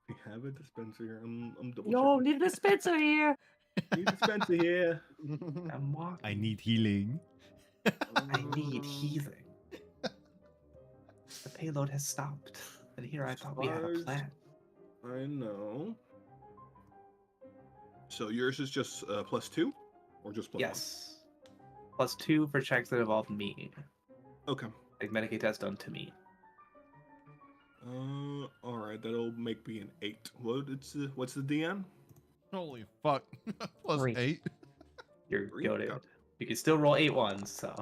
We have a dispenser here. I'm double Yo, checking. need a dispenser here. Need a dispenser here. I'm walking. I need healing. I need healing. The payload has stopped. And here I thought we had a Stars. plan. I know. So yours is just +2? Or just +1? Yes. +2 for checks that involve me. Okay. Like Medicaid test done to me. Alright, that'll make me an 8. What's the DN? Holy fuck. Plus 3. 8. You're 3? goated. Yeah. You can still roll 8 ones, so.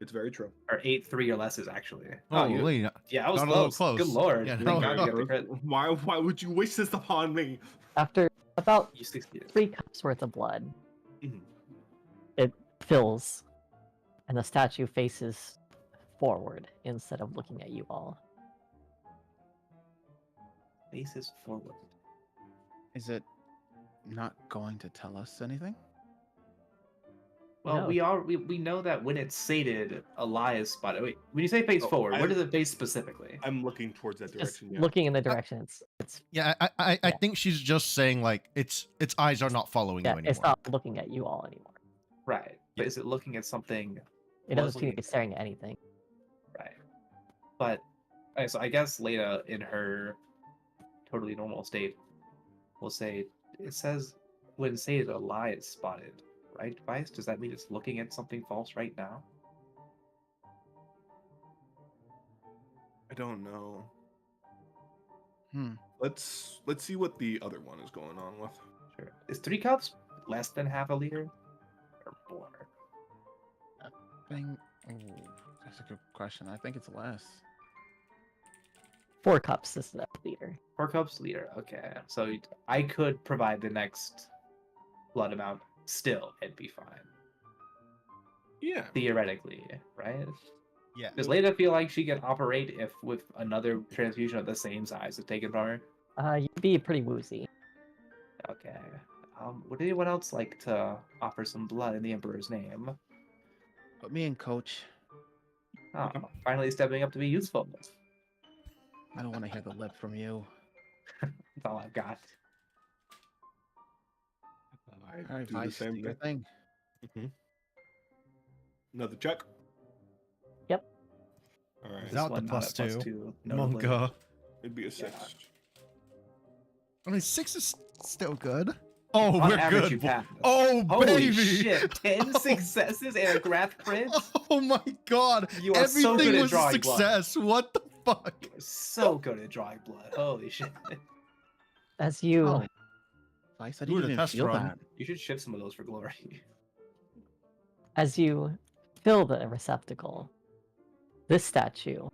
It's very true. Or 8 3 or lesses, actually. Oh, you- wait. yeah, I was got a little close. Good close. lord. Yeah, Thank no, God you got the no. crit. Why would you wish this upon me? After about You succeeded. 3 cups worth of blood, Mhm. it fills, and the statue faces forward instead of looking at you all. Faces forward. Is it not going to tell us anything? Well, No. we know that when it's sated, a lie is spotted. Wait, when you say face Oh, forward, where I'm- does it face specifically? I'm looking towards that Just direction. Yeah. looking in the direction it's Yeah, I Yeah. think she's just saying like its eyes are not following yeah, you anymore. it's not looking at you all anymore. Right. But is it looking at something? It Well, doesn't it's seem to looking be staring at anything. Right. But okay, so I guess Leda in her totally normal state will say it says when sated a lie is spotted, right, Vice? Does that mean it's looking at something false right now? I don't know. Hmm. Let's see what the other one is going on with. Sure. Is 3 cups less than half a liter? Or more? That's a good question. I think it's less. 4 cups is the leader. 4 cups liter. Okay. So I could provide the next blood amount still and be fine. Yeah. Theoretically, right? Yeah. Does Leda feel like she can operate if with another transfusion of the same size is taken from her? You'd be pretty woozy. Okay. Would anyone else like to offer some blood in the Emperor's name? Put me in, coach. Oh, finally stepping up to be useful. I don't want to hear the lip from you. That's all I've got. I All right, do the Vice, same do your thing. thing. Another check. Yep. All right. Without the one not plus at two. notably. Monka. It'd be a 6. I mean, 6 is still good. Oh, On we're average, good. you pass. Oh, Holy baby. shit! 10 successes and a Grath crit? Oh my god. You are so Everything good at was a drawing blood. success. What the fuck? You are so good at drawing blood. Holy shit. As you Oh. Vice, I Ooh, the didn't even test feel run. that. You should ship some of those for glory. as you fill the receptacle, this statue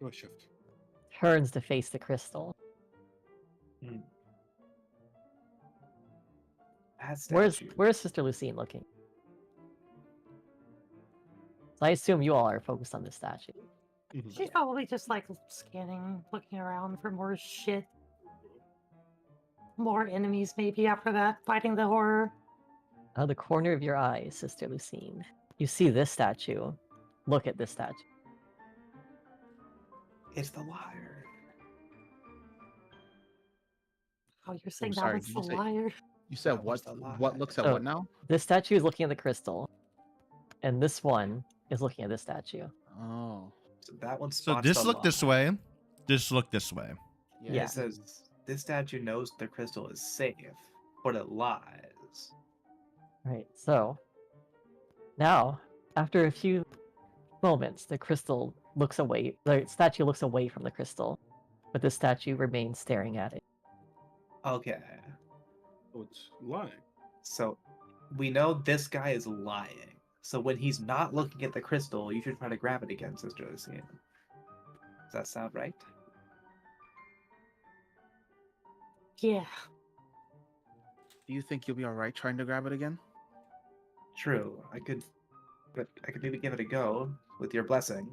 Oh, shift. turns to face the crystal. That Where's statue. Sister Lucine looking? So I assume you all are focused on this statue. Mhm. She's probably just like scanning, looking around for more shit. More enemies, maybe after that, fighting the horror. Out of the corner of your eye, Sister Lucine, you see this statue. Look at this statue. It's the liar. Oh, you're saying sorry, that was did the you say- liar? You said That was what? the lie. What looks at Oh. what now? This statue is looking at the crystal, and this one is looking at this statue. Oh. So that one So spots this the look this lie. way. This look this way. Yeah. It says this statue knows the crystal is safe, but it lies. Right. So now, after a few moments, the crystal looks away. The statue looks away from the crystal, but the statue remains staring at it. Okay. Oh, it's lying. So we know this guy is lying. So when he's not looking at the crystal, you should try to grab it again, Sister Lucian. Does that sound right? Yeah. Do you think you'll be all right trying to grab it again? True. But I could maybe give it a go with your blessing.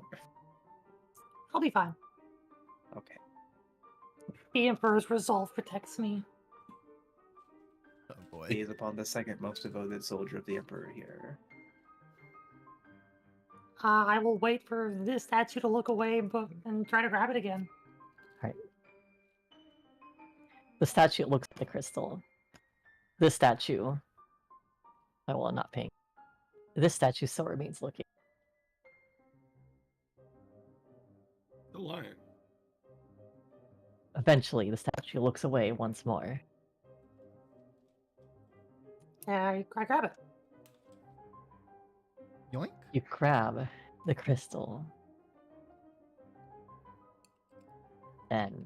I'll be fine. Okay. The Emperor's resolve protects me. Oh boy. Gaze upon the second most devoted soldier of the Emperor here. I will wait for this statue to look away and try to grab it again. The statue looks at the crystal. This statue. Oh, well, not pink. This statue still remains looking. Still lying. Eventually, the statue looks away once more. I grab it. Yoink. You grab the crystal. Then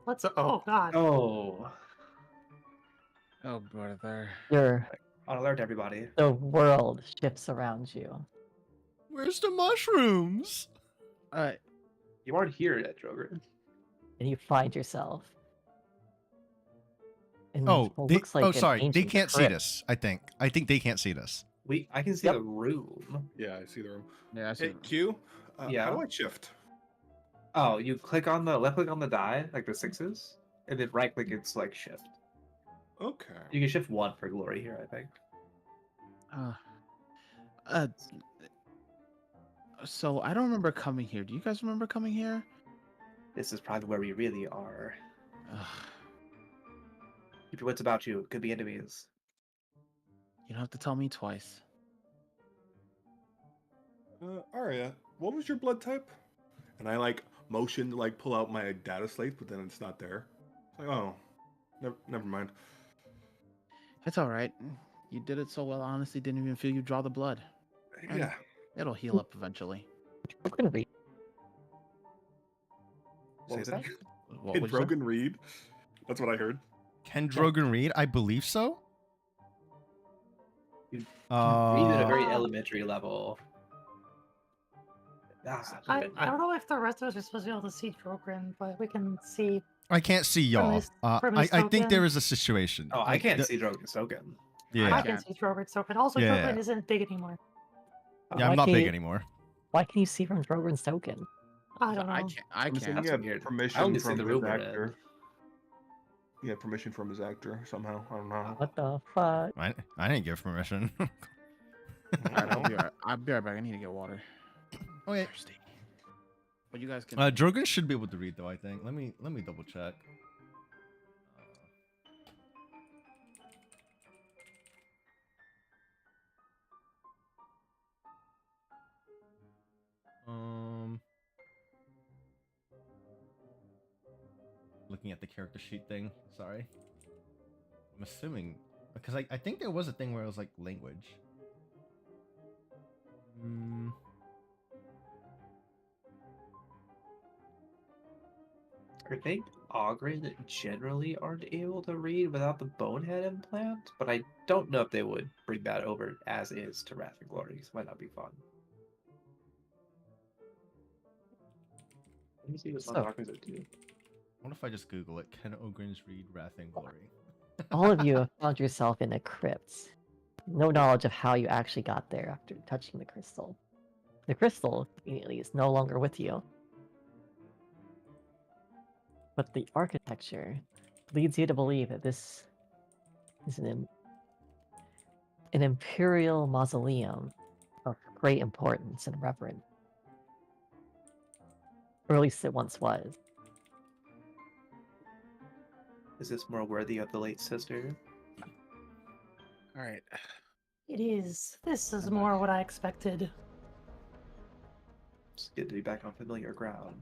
Let's. Oh God. Oh. Oh, brother. On alert, everybody. the world shifts around you. Where's the mushrooms? You aren't here yet, Drogon. And you find yourself in Oh, what they, looks like oh, an sorry. They ancient can't see crypt. this. I think they can't see this. I can see Yep. the room. Yeah, I see the room. Yeah, I see. Hey, Q. Yeah. How do I shift? Oh, you click on the left click on the die, like the sixes, and then right click and select shift. Okay. You can shift one for glory here, I think. So I don't remember coming here. Do you guys remember coming here? This is probably where we really are. Ugh, Keep your wits about you. Could be enemies. you don't have to tell me twice. Arya, what was your blood type? And I like motion to like pull out my data slate, but then it's not there. It's like, oh, never mind. It's all right. You did it so well. I honestly didn't even feel you draw the blood. Yeah. It'll heal up eventually. I'm gonna read. What Say was that that? again? What Hey, would you say? Drogon read. That's what I heard. Can Drogon read? I believe so. Read at a very Uh, elementary level. I don't know if the rest of us are supposed to be able to see Drogon, but we can see. I can't see y'all. his- from his I think token. there is a situation. Oh, I Like, can't the- see Drogon Soken. Yeah. I Yeah. can see Drogon's token. Also, Yeah. Drogon isn't big anymore. Yeah, I'm Why not can't big you- anymore. Why can you see from Drogon's token? I don't know. I can't. I I'm assuming can't. he That's had weird. permission I only see from the his rumor in it. actor. He had permission from his actor somehow. I don't know. What the fuck? I didn't give permission. I'll be right back. I need to get water. Okay. Thirsty. But you guys can. Drogon should be able to read though. I think. Let me double check. Looking at the character sheet thing. Sorry. I'm assuming because I think there was a thing where it was like language. I think Ogren generally aren't able to read without the bonehead implant, but I don't know if they would bring that over as is to Wrath and Glory. 'Cause it might not be fun. Let me see what So- motherfuckers do. What if I just Google it? Can Ogrins read Wrath and Glory? All of you have found yourself in a crypt. No knowledge of how you actually got there after touching the crystal. The crystal, conveniently, is no longer with you. But the architecture leads you to believe that this is an imperial mausoleum of great importance and reverence. Or at least it once was. Is this more worthy of the late sister? All right. It is. This is more what I expected. It's good to be back on familiar ground.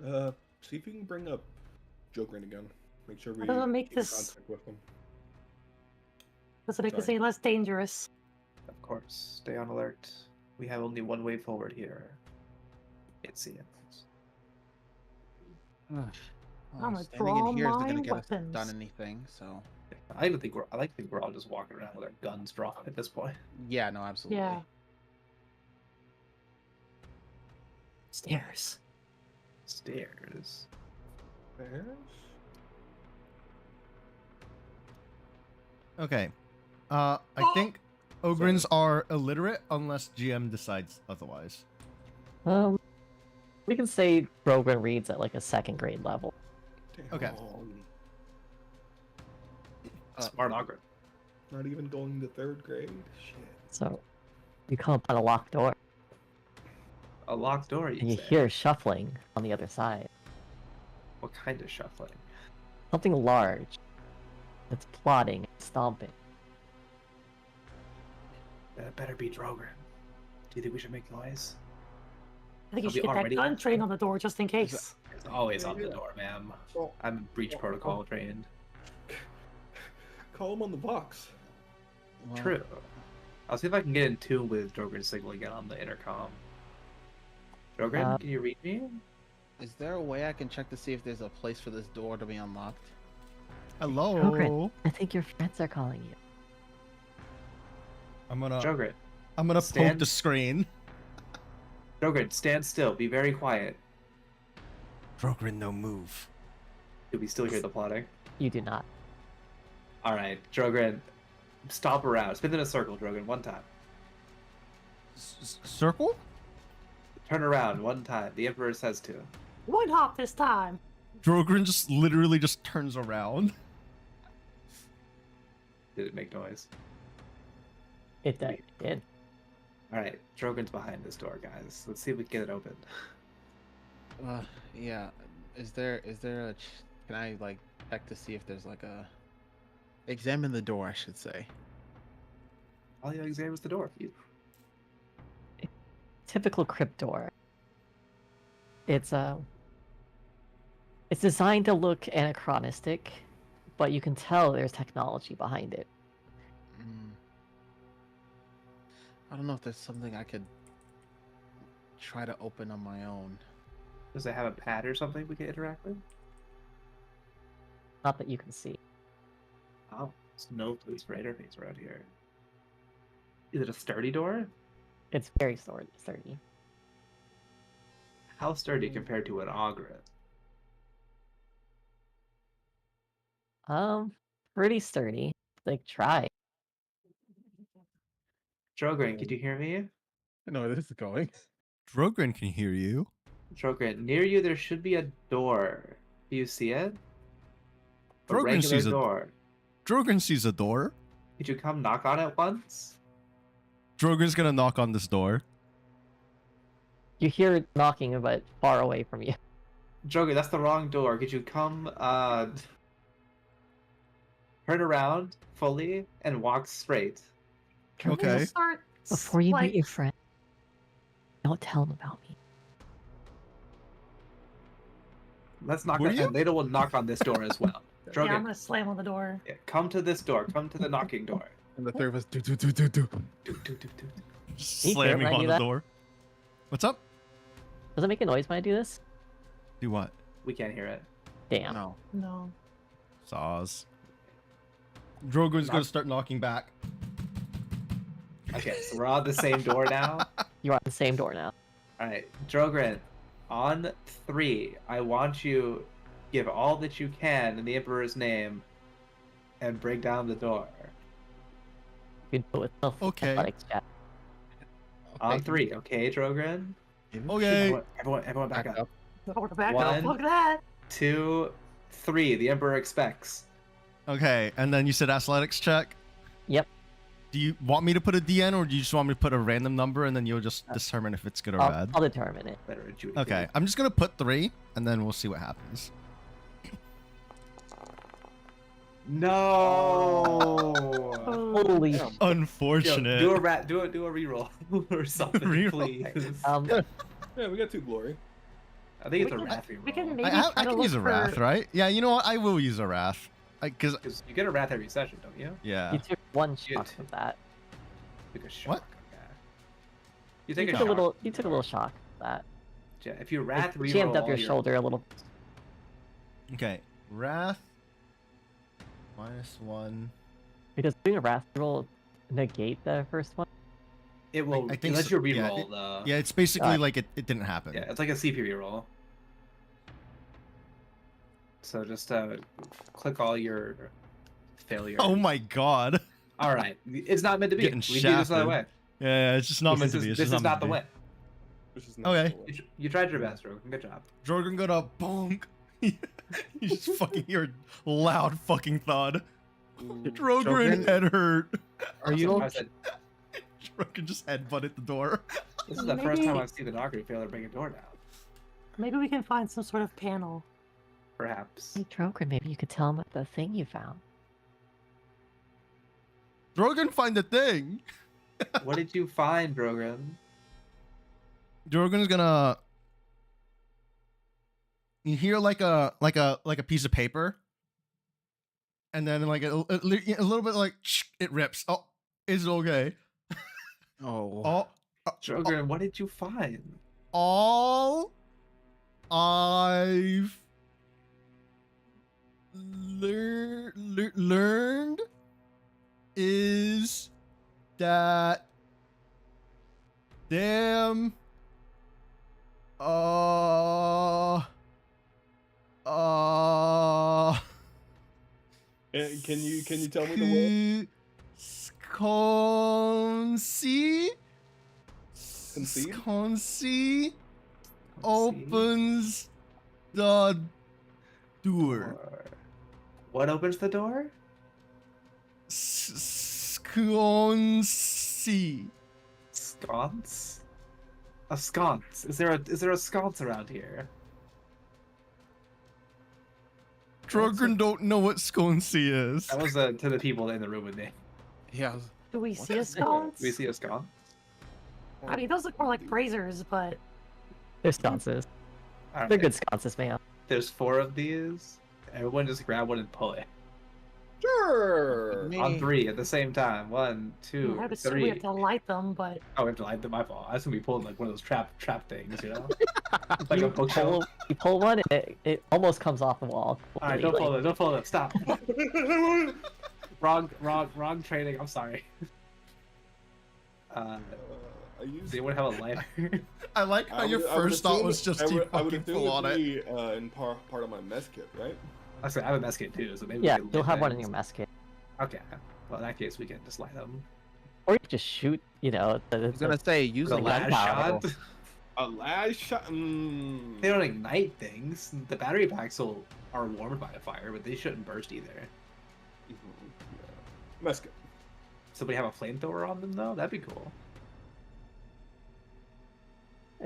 See if you can bring up Jogren again. Make sure we doesn't make keep in this- contact with him. Does it make this Sorry. any less dangerous? Of course, stay on alert. We have only one way forward here. It seems. Well, I'ma standing draw in here isn't my gonna get us weapons. done anything. So I don't think I think we're all just walking around with our guns drawn at this point. yeah, no, absolutely. Yeah. Stairs. Stairs. Bears? Okay. I think Ogrins are illiterate unless GM decides otherwise. We can say Brogan reads at like a 2nd grade level. Okay. Smart auger. Not even going to 3rd grade? Shit. So you come upon a locked door A locked door, and you say? hear shuffling on the other side. What kind of shuffling? Something large that's plodding and stomping. That better be Drogon. Do you think we should make noise? I think you Are should we get that already- gun trained on the door just in case. It's always on the door, ma'am. Well, I'm breach protocol trained. call him on the box. Well, True. I'll see if I can get in tune with Drogon's signal again on the intercom. Drogon, can you read me? Is there a way I can check to see if there's a place for this door to be unlocked? Hello. Drogon, I think your friends are calling you. I'm gonna Drogon, poke stand- the screen. Drogon, stand still. Be very quiet. Drogrin, no move. Do we still hear the plotting? You do not. All right, Drogon, stomp around. Spin in a circle, Drogon, one time. Circle? Turn around one time. The Emperor says to. One hop this time. Drogrin just literally just turns around. Did it make noise? It did. All right, Drogon's behind this door, guys. Let's see if we can get it open. Yeah. Is there a? Can I like check to see if there's like a? Examine the door, I should say. All you examine is the door. Typical crypt door. It's designed to look anachronistic, but you can tell there's technology behind it. I don't know if there's something I could try to open on my own. Does it have a pad or something we can interact with? Not that you can see. Oh, there's no place for interface around here. Is it a sturdy door? It's very sturdy. How sturdy compared to an auger? Pretty sturdy. Like, try. Drogon, could you hear me? I know where this is going. Drogrin can hear you. Drogon, near you there should be a door. Do you see it? A Drogon regular sees a- door. Drogrin sees a door. Could you come knock on it once? Drogrin's gonna knock on this door. You hear it knocking, but far away from you. Drogon, that's the wrong door. Could you come, turn around fully and walk straight? Okay. Start Before you like, meet your friend, don't tell them about me. Let's knock Were on you? and they will knock on this door as well. Yeah, Drogon, I'm gonna slam on the door. yeah, come to this door. Come to the knocking door. And the three of us do. Do, do, do, do. Just Can you hear it slamming when I on do the that? door. What's up? Does it make a noise when I do this? Do what? We can't hear it. Damn. No. No. Saws. Drogrin's gonna Knock. start knocking back. Okay, so we're on the same door now. You're on the same door now. All right, Drogrin, on 3, I want you give all that you can in the Emperor's name and break down the door. You can do it with Okay. athletics check. On 3, okay, Drogrin? Okay. Everyone back up. Over the back One. up. Look at that. 2, 3, the Emperor expects. Okay, and then you said athletics check. Yep. Do you want me to put a DN or do you just want me to put a random number and then you'll just determine if it's good or bad? I'll determine it. Better adjudicate. Okay, I'm just gonna put 3 and then we'll see what happens. No! Oh, Holy Damn. sh- Yo, Unfortunate. do a reroll or something, Reroll. please. Yeah, we got 2 glory. I think it's a we can- wrath we can reroll. maybe I try to can look use a wrath, for- right? Yeah, you know what? I will use a wrath. Because Because you get a wrath every session, don't you? yeah. You took one You shock t- of that. Take a shock. What? Okay. You take You a took shock. you took a little shock of that. Yeah, if you Like, wrath reroll jammed up all your shoulder a little. Okay. Wrath -1. Because doing a wrath roll negate the first one. it will I think unless so, you yeah, reroll the. Yeah, it's basically Alright. like it didn't happen. Yeah, it's like a CP reroll. So just click all your failures. Oh my god. All right, it's not meant to be. Getting We do this another shafted. way. Yeah, it's just not meant to be. This It's is just not meant the to be. way. Which is not Okay. the way. You tried your best, Rogue. Good job. Jorgen got a bonk. You just fucking hear a loud fucking thud. Drogon Drogon, head hurt. Are you I said, Drogon just headbutted the door. this is the first time Maybe- I've seen the doctor fail to bring a door down. Maybe we can find some sort of panel. Perhaps. Hey, Droker, maybe you could tell him about the thing you found. Drogon find the thing. What did you find, Drogon? Drogon's gonna. You hear like a piece of paper, and then like a little bit like it rips. Oh, is it okay? Oh. Drogon, what did you find? All I've learned is that damn Can you tell me the word? Sconsi Concede? Sconsi opens the door. What opens the door? Sconsi. Sconce? A sconce. Is there a sconce around here? Drogon don't know what Sconsi is. That was to the people in the room with me. Yeah. Do we see a Do sconce? we see a sconce? I mean, those look more like braziers, but They're sconces. All They're right. good sconces, man. There's 4 of these. Everyone just grab one and pull it. Sure. On 3 at the same time. 1, 2, I would assume we 3. have to light them, but Oh, we have to light them. My fault. I was gonna be pulling like one of those trap things, you know? Like you, a bookshelf. you pull one, and it almost comes off the wall. All right, don't pull it. Don't pull it. Stop. wrong training. I'm sorry. I Does use. anyone have a lighter? I like how your would first thought assume- was just I to would fucking assume pull on it'd it. be, in part of my mess kit, right? I said I have a mess kit too, so maybe we Yeah, can you'll light have one in things. your mess kit. Okay. Well, in that case, we can just light them. Or you could just shoot, the I was gonna say use The a last gunpowder. shot. A last shot. Mm. They don't ignite things. The battery packs are warmed by a fire, but they shouldn't burst either. Mhm, yeah. Mess kit. Somebody have a flamethrower on them though? That'd be cool.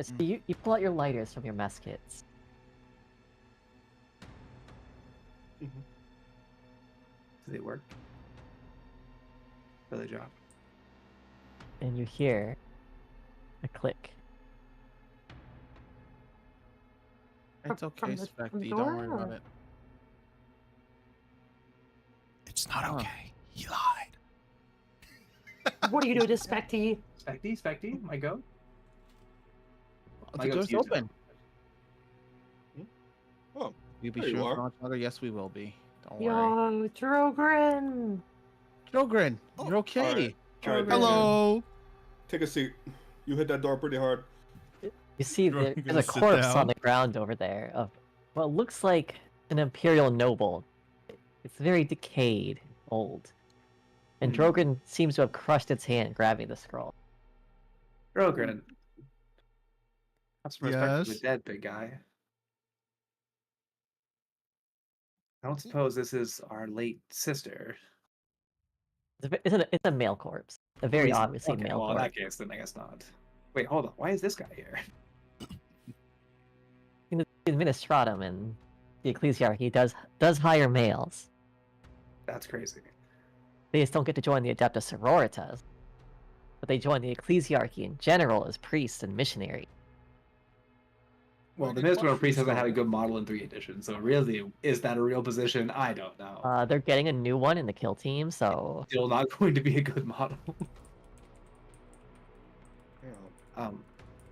So you pull out your lighters from your mess kits. Do they work? Do they job? And you hear a click. It's From okay, the- from the Specty. Don't worry door, about or- it. It's not Huh. okay. He lied. what do you do to Specty? Specty, my goat? My The goat's door's used it. open. Oh, You be there you sure are. for much longer? Yes, we will be. Don't worry. Yo, Drogren! Jogren, you're okay. Alright. Alright, Hello. Take a seat. You hit that door pretty hard. You see You're there's gonna a sit corpse down. on the ground over there of what looks like an imperial noble. It's very decayed, old. And Hmm. Drogon seems to have crushed its hand grabbing the scroll. Rogren. Have some respect for the Yes? dead, big guy. I don't suppose this is our late sister. It's a male corpse. A very Please- obviously okay, male well, in corpse. that case, then I guess not. Wait, hold on. Why is this guy here? In the Administratum and the Ecclesiarchy does hire males. That's crazy. They just don't get to join the Adeptus Sororitas. But they join the Ecclesiarchy in general as priests and missionaries. Well, the Ministerial Priest hasn't had a good model in 3 editions, so really, is that a real position? I don't know. They're getting a new one in the kill team, so Still not going to be a good model.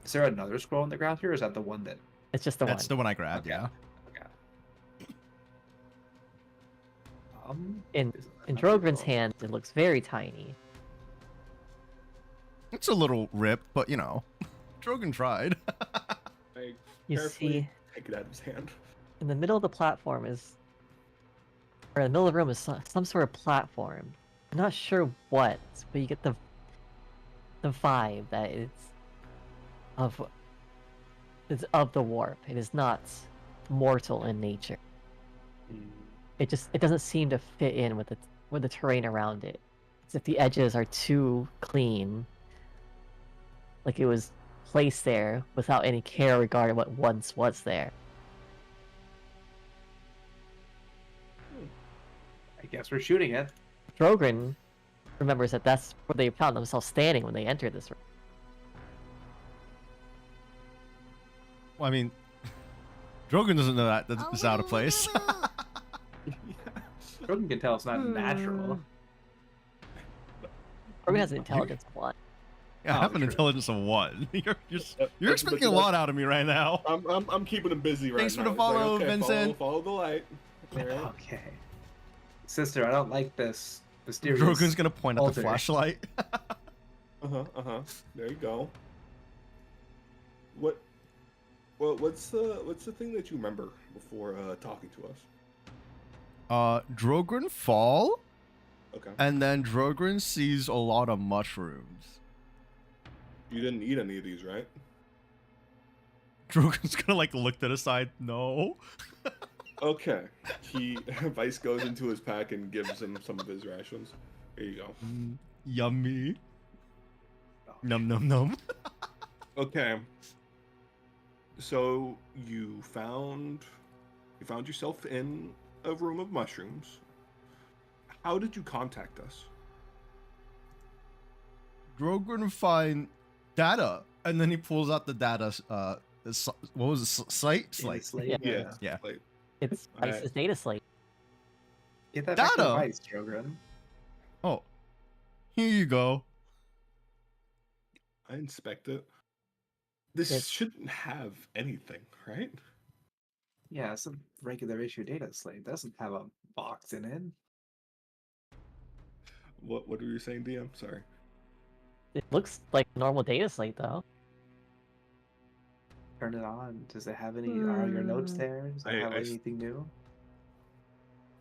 Is there another scroll on the ground here, or is that the one that... it's just the That's one. the one I grabbed. Okay. Yeah. In is In another Drogren's scroll. hand, it looks very tiny. It's a little ripped, but you know, Drogon tried. I You carefully see, take it out of his hand. in the middle of the platform is, or in the middle of the room is some sort of platform. I'm not sure what, but you get the vibe that it's of the warp. It is not mortal in nature. It doesn't seem to fit in with the terrain around it. It's if the edges are too clean, like it was placed there without any care regarding what once was there. I guess we're shooting it. Drogren remembers that that's where they found themselves standing when they entered this room. Well, I mean, Drogon doesn't know that Oh, it's out of place. Drogon can tell it's not natural. Drogren has an intelligence of 1. Yeah, I Oh, have an true. intelligence of 1. You're But expecting a lot out of me right now. I'm keeping him busy right Thanks now. for the It's like, follow, okay, Vincent. Follow the light. Alright. Okay. Sister, I don't like this mysterious... Drogon's gonna point at the altar. flashlight. There you go. What's the thing that you remember before talking to us? Drogon fall, Okay. and then Drogon sees a lot of mushrooms. You didn't eat any of these, right? Drogon's gonna like look to the side. No. Okay. Vice goes into his pack and gives him some of his rations. Here you go. Yummy. Num num num. Okay. So you found yourself in a room of mushrooms. How did you contact us? Drogon find data, and then he pulls out the data. What was it? Slate. Yeah. Yeah. Like, It's Alright. Vice's data slate. Get that back to Data. Vice, Drogon. Oh, here you go. I inspect it. This It's- shouldn't have anything, right? Yeah, it's a regular issue data slate. It doesn't have a box in it. What were you saying, DM? Sorry. It looks like a normal data slate though. Turn it on. Does it have any... Are your notes there? Does it have I s- anything new?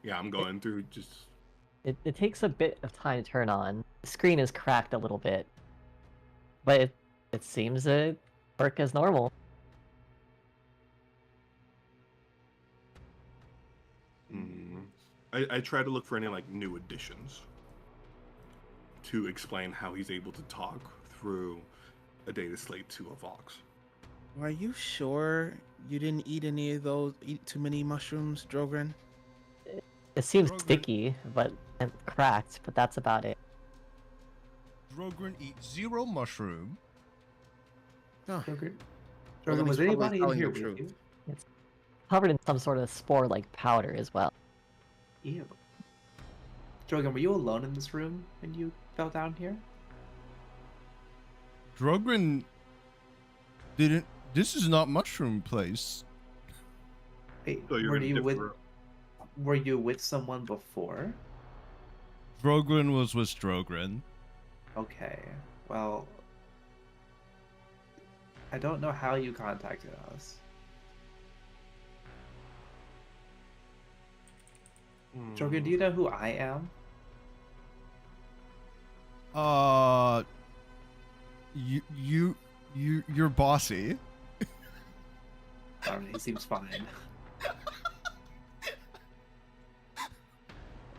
Yeah, I'm going through just. It takes a bit of time to turn on. The screen is cracked a little bit, but it seems to work as normal. I try to look for any like new additions to explain how he's able to talk through a data slate to a Vox. Are you sure you didn't eat eat too many mushrooms, Drogren? It seems Drogren- sticky, and cracked, but that's about it. Drogon eats 0 mushroom. Oh, Drogon? Well, Drogon, then was he's probably anybody in telling here the with truth. you? Covered in some sort of spore-like powder as well. Ew. Drogon, were you alone in this room when you fell down here? Drogon didn't. This is not mushroom place. Wait, So you're were in a you with different- were you with someone before? Drogon was with Drogren. Okay. Well, I don't know how you contacted us. Drogon, do you know who I am? You're bossy. I don't know, he seems fine.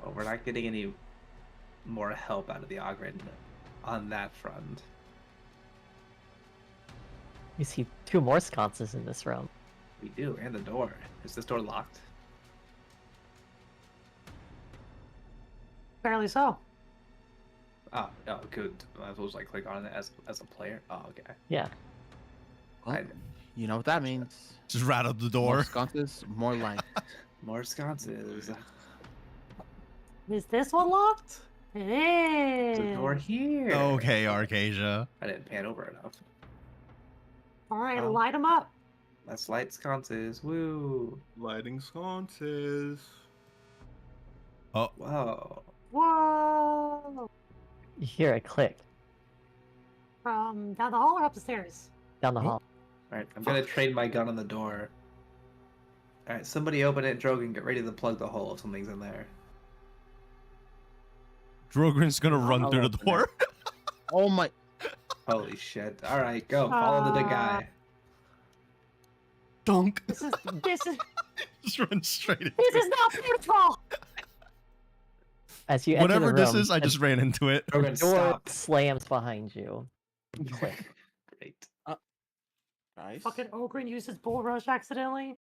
Well, we're not getting any more help out of the Ogren on that front. You see 2 more sconces in this room. We do, and the door. Is this door locked? Apparently so. Oh, good. I was like click on it as a player. Oh, okay. Yeah. Well, I- you know what that means. Just rattle the More door. sconces, more light. More sconces. Is this one locked? It There's a door is. here. Okay, Arcasia. I didn't pan over enough. All right, Oh. light them up. Let's light sconces. Woo. Lighting sconces. Whoa. Whoa! You hear a click From down the hall or up the stairs? down the hall. Alright, I'm gonna trade my gun on the door. Alright, somebody open it, Drogon, get ready to plug the hole if something's in there. Drogon's gonna run I'll through the open it. door. Oh my! Holy shit. Alright, go. Follow the big guy. Dunk. This is Just run straight in. this is not protocol. As you enter Whatever the this room, is, I just ran into it. the Drogon, door stop. slams behind you. Click. Great. Nice. Fucking Ogren uses bull rush accidentally.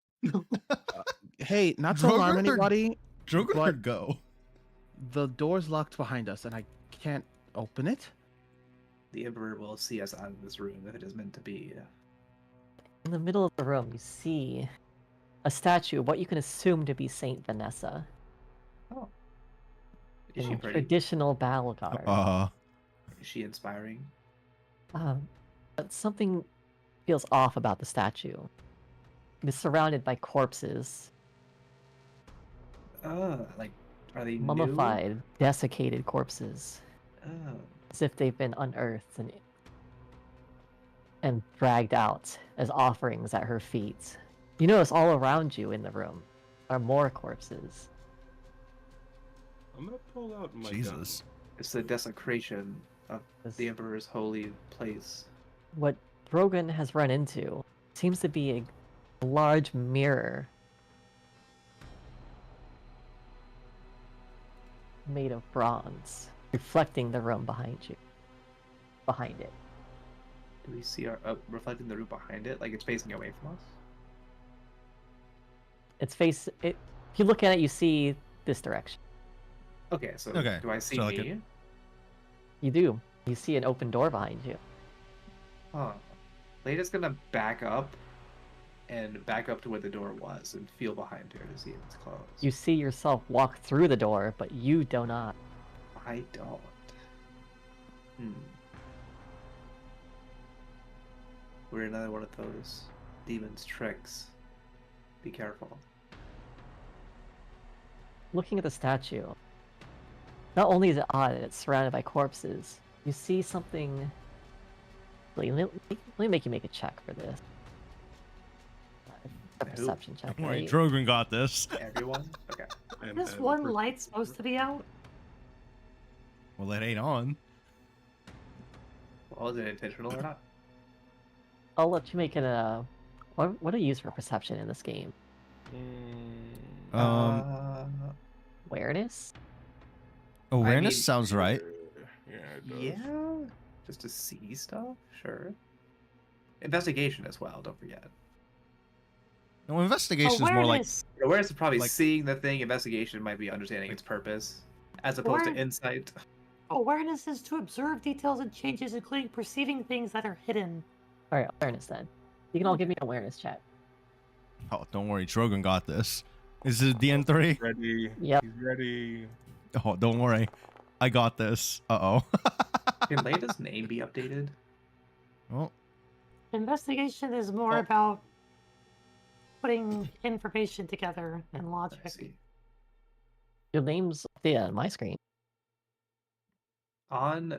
Hey, not to alarm Drogon or- anybody. Drogon What? could go. The door's locked behind us, and I can't open it. The Emperor will see us out of this room if it is meant to be. In the middle of the room, you see a statue of what you can assume to be Saint Vanessa Is she in pretty? traditional battle garb. Is she inspiring? But something feels off about the statue. It is surrounded by corpses, Like, are they new? mummified, desiccated corpses, Oh. as if they've been unearthed and dragged out as offerings at her feet. You notice all around you in the room are more corpses. I'm gonna pull out my Jesus. It's the desecration of This- the Emperor's holy place. What Drogon has run into seems to be a large mirror made of bronze, reflecting the room behind you. Behind it. Do we see our reflecting the room behind it? Like it's facing away from us? If you look at it, you see this direction. Okay, so Okay, do I see so like me? You do. You see an open door behind you. Huh. Lada's gonna back up and back up to where the door was and feel behind her to see if it's closed. You see yourself walk through the door, but you do not. I don't. We're another one of those demon's tricks. Be careful. Looking at the statue, not only is it odd that it's surrounded by corpses, you see something. Let me make you make a check for this. A Who? perception check. Don't worry, right? Drogon got this. Everyone? Okay. And, This and one we're- light's supposed to be out. Well, it ain't on. Well, is it intentional or not? I'll let you make it a. What do you use for perception in this game? Awareness? Awareness mean, sounds right. Yeah, it does. Yeah. Just to see stuff? Sure. Investigation as well, don't forget. No, investigation is more like Awareness. Awareness is probably Like- seeing the thing. Investigation might be understanding its purpose, as opposed to Aware- insight. Awareness is to observe details and changes, including perceiving things that are hidden. Alright, awareness then. You can all give me an awareness check. oh, don't worry, Drogon got this. Is it DN3? Ready. Yep. He's ready. Oh, don't worry, I got this. Uh oh. Can Lada's name be updated? Well, Investigation is more Oh. about putting information together and I logic. see. Your name's on my screen. On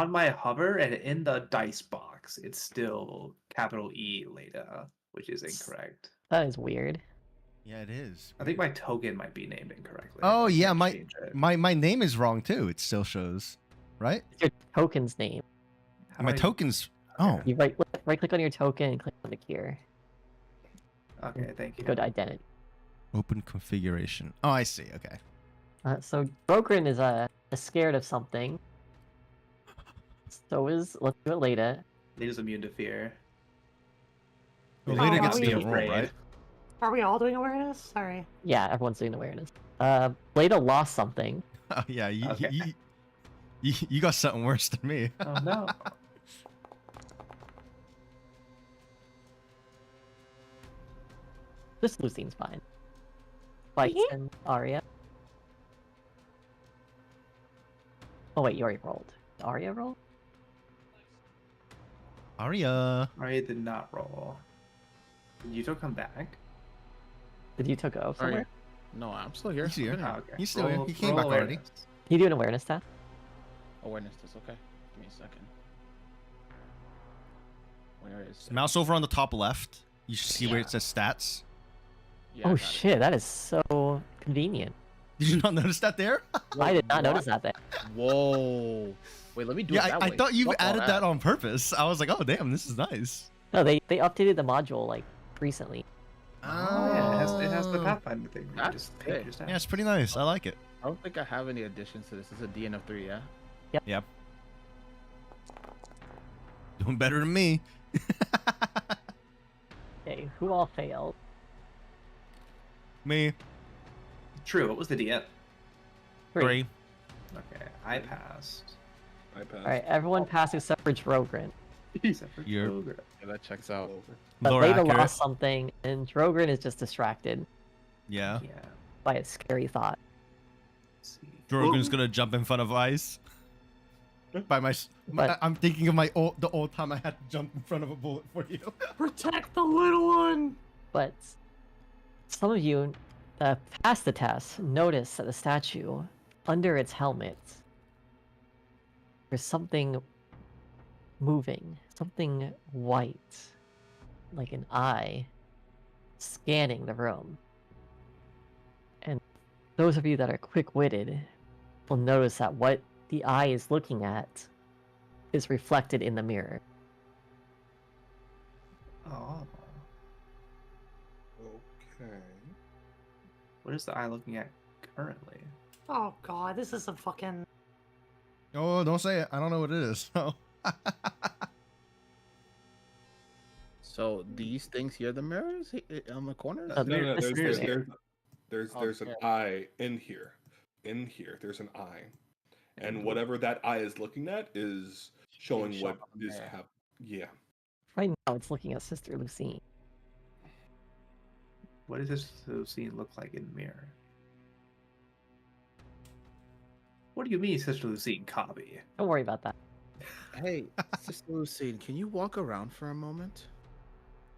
my hover and in the dice box, it's still capital E Lada, which is incorrect. That is weird. yeah, it is. I think my token might be named incorrectly. Oh, I yeah, can't my- change it. My name is wrong too. It still shows, right? It's your token's name. How My do I- token's. Oh, You right click on your token and click on the gear. Okay, thank you. Go to identity. open configuration. Oh, I see. Okay. So Brokrin is scared of something. So is let's do it later. Lada's immune to fear. Well, Oh, later are gets to we- be a roll, right? Are we all doing awareness? Sorry. Yeah, everyone's doing awareness. Blada lost something. Oh, yeah. Okay. You got something worse than me. Oh no. This Lucine's fine. Spikes and Arya. Oh wait, you already rolled. Did Arya roll? Arya. Arya did not roll. Did Yuto come back? Did you go Arya. somewhere? No, I'm still here. He's here. I'm in Oh, okay. He's still here. Roll- He came roll back already. awareness. Can you do an awareness test? Awareness is okay. Give me a second. Where is it? Mouse over on the top left. You should see where Yeah. it says stats. Yeah, I Oh got it. shit, that is so convenient. Did you not notice that there? I did not What? notice that there. Whoa. Wait, let me do Yeah, it that I way. thought you Fuck all added that on purpose. I was like, oh damn, this is nice. No, they updated the module like recently. Oh, yeah, it has the Pathfinder thing. where you That's just pick sick. your stats. Yeah, it's pretty nice. I like it. I don't think I have any additions to this. It's a DN of 3, yeah? Yep. Doing better than me. Okay, who all failed? Me. True. What was the DM? 3. Okay, I passed. I passed. Alright, everyone passed except for Drogren. Except for You're- Kroger. Yeah, that checks out. But More Leda accurate. lost something, and Drogren is just distracted Yeah. Yeah. by a scary thought. Let's see. Drogon's gonna jump in front of Ice. By But- I'm thinking of the old time I had to jump in front of a bullet for you. Protect the little one. But some of you that passed the test notice that the statue, under its helmet, there's something moving, something white, like an eye, scanning the room. And those of you that are quick-witted will notice that what the eye is looking at is reflected in the mirror. Oh. Okay. What is the eye looking at currently? Oh god, this is a fucking. Oh, don't say it. I don't know what it is. No. So these things here, the mirrors on the corners? Uh, No, no, this there's mirror. there's an Okay. eye in here. In here, there's an eye, and whatever that eye is looking at is showing shown what on the is mirror. happening. Yeah. Right now, it's looking at Sister Lucine. What does this scene look like in the mirror? What do you mean, Sister Lucine Cobby? Don't worry about that. Hey, Sister Lucine, can you walk around for a moment?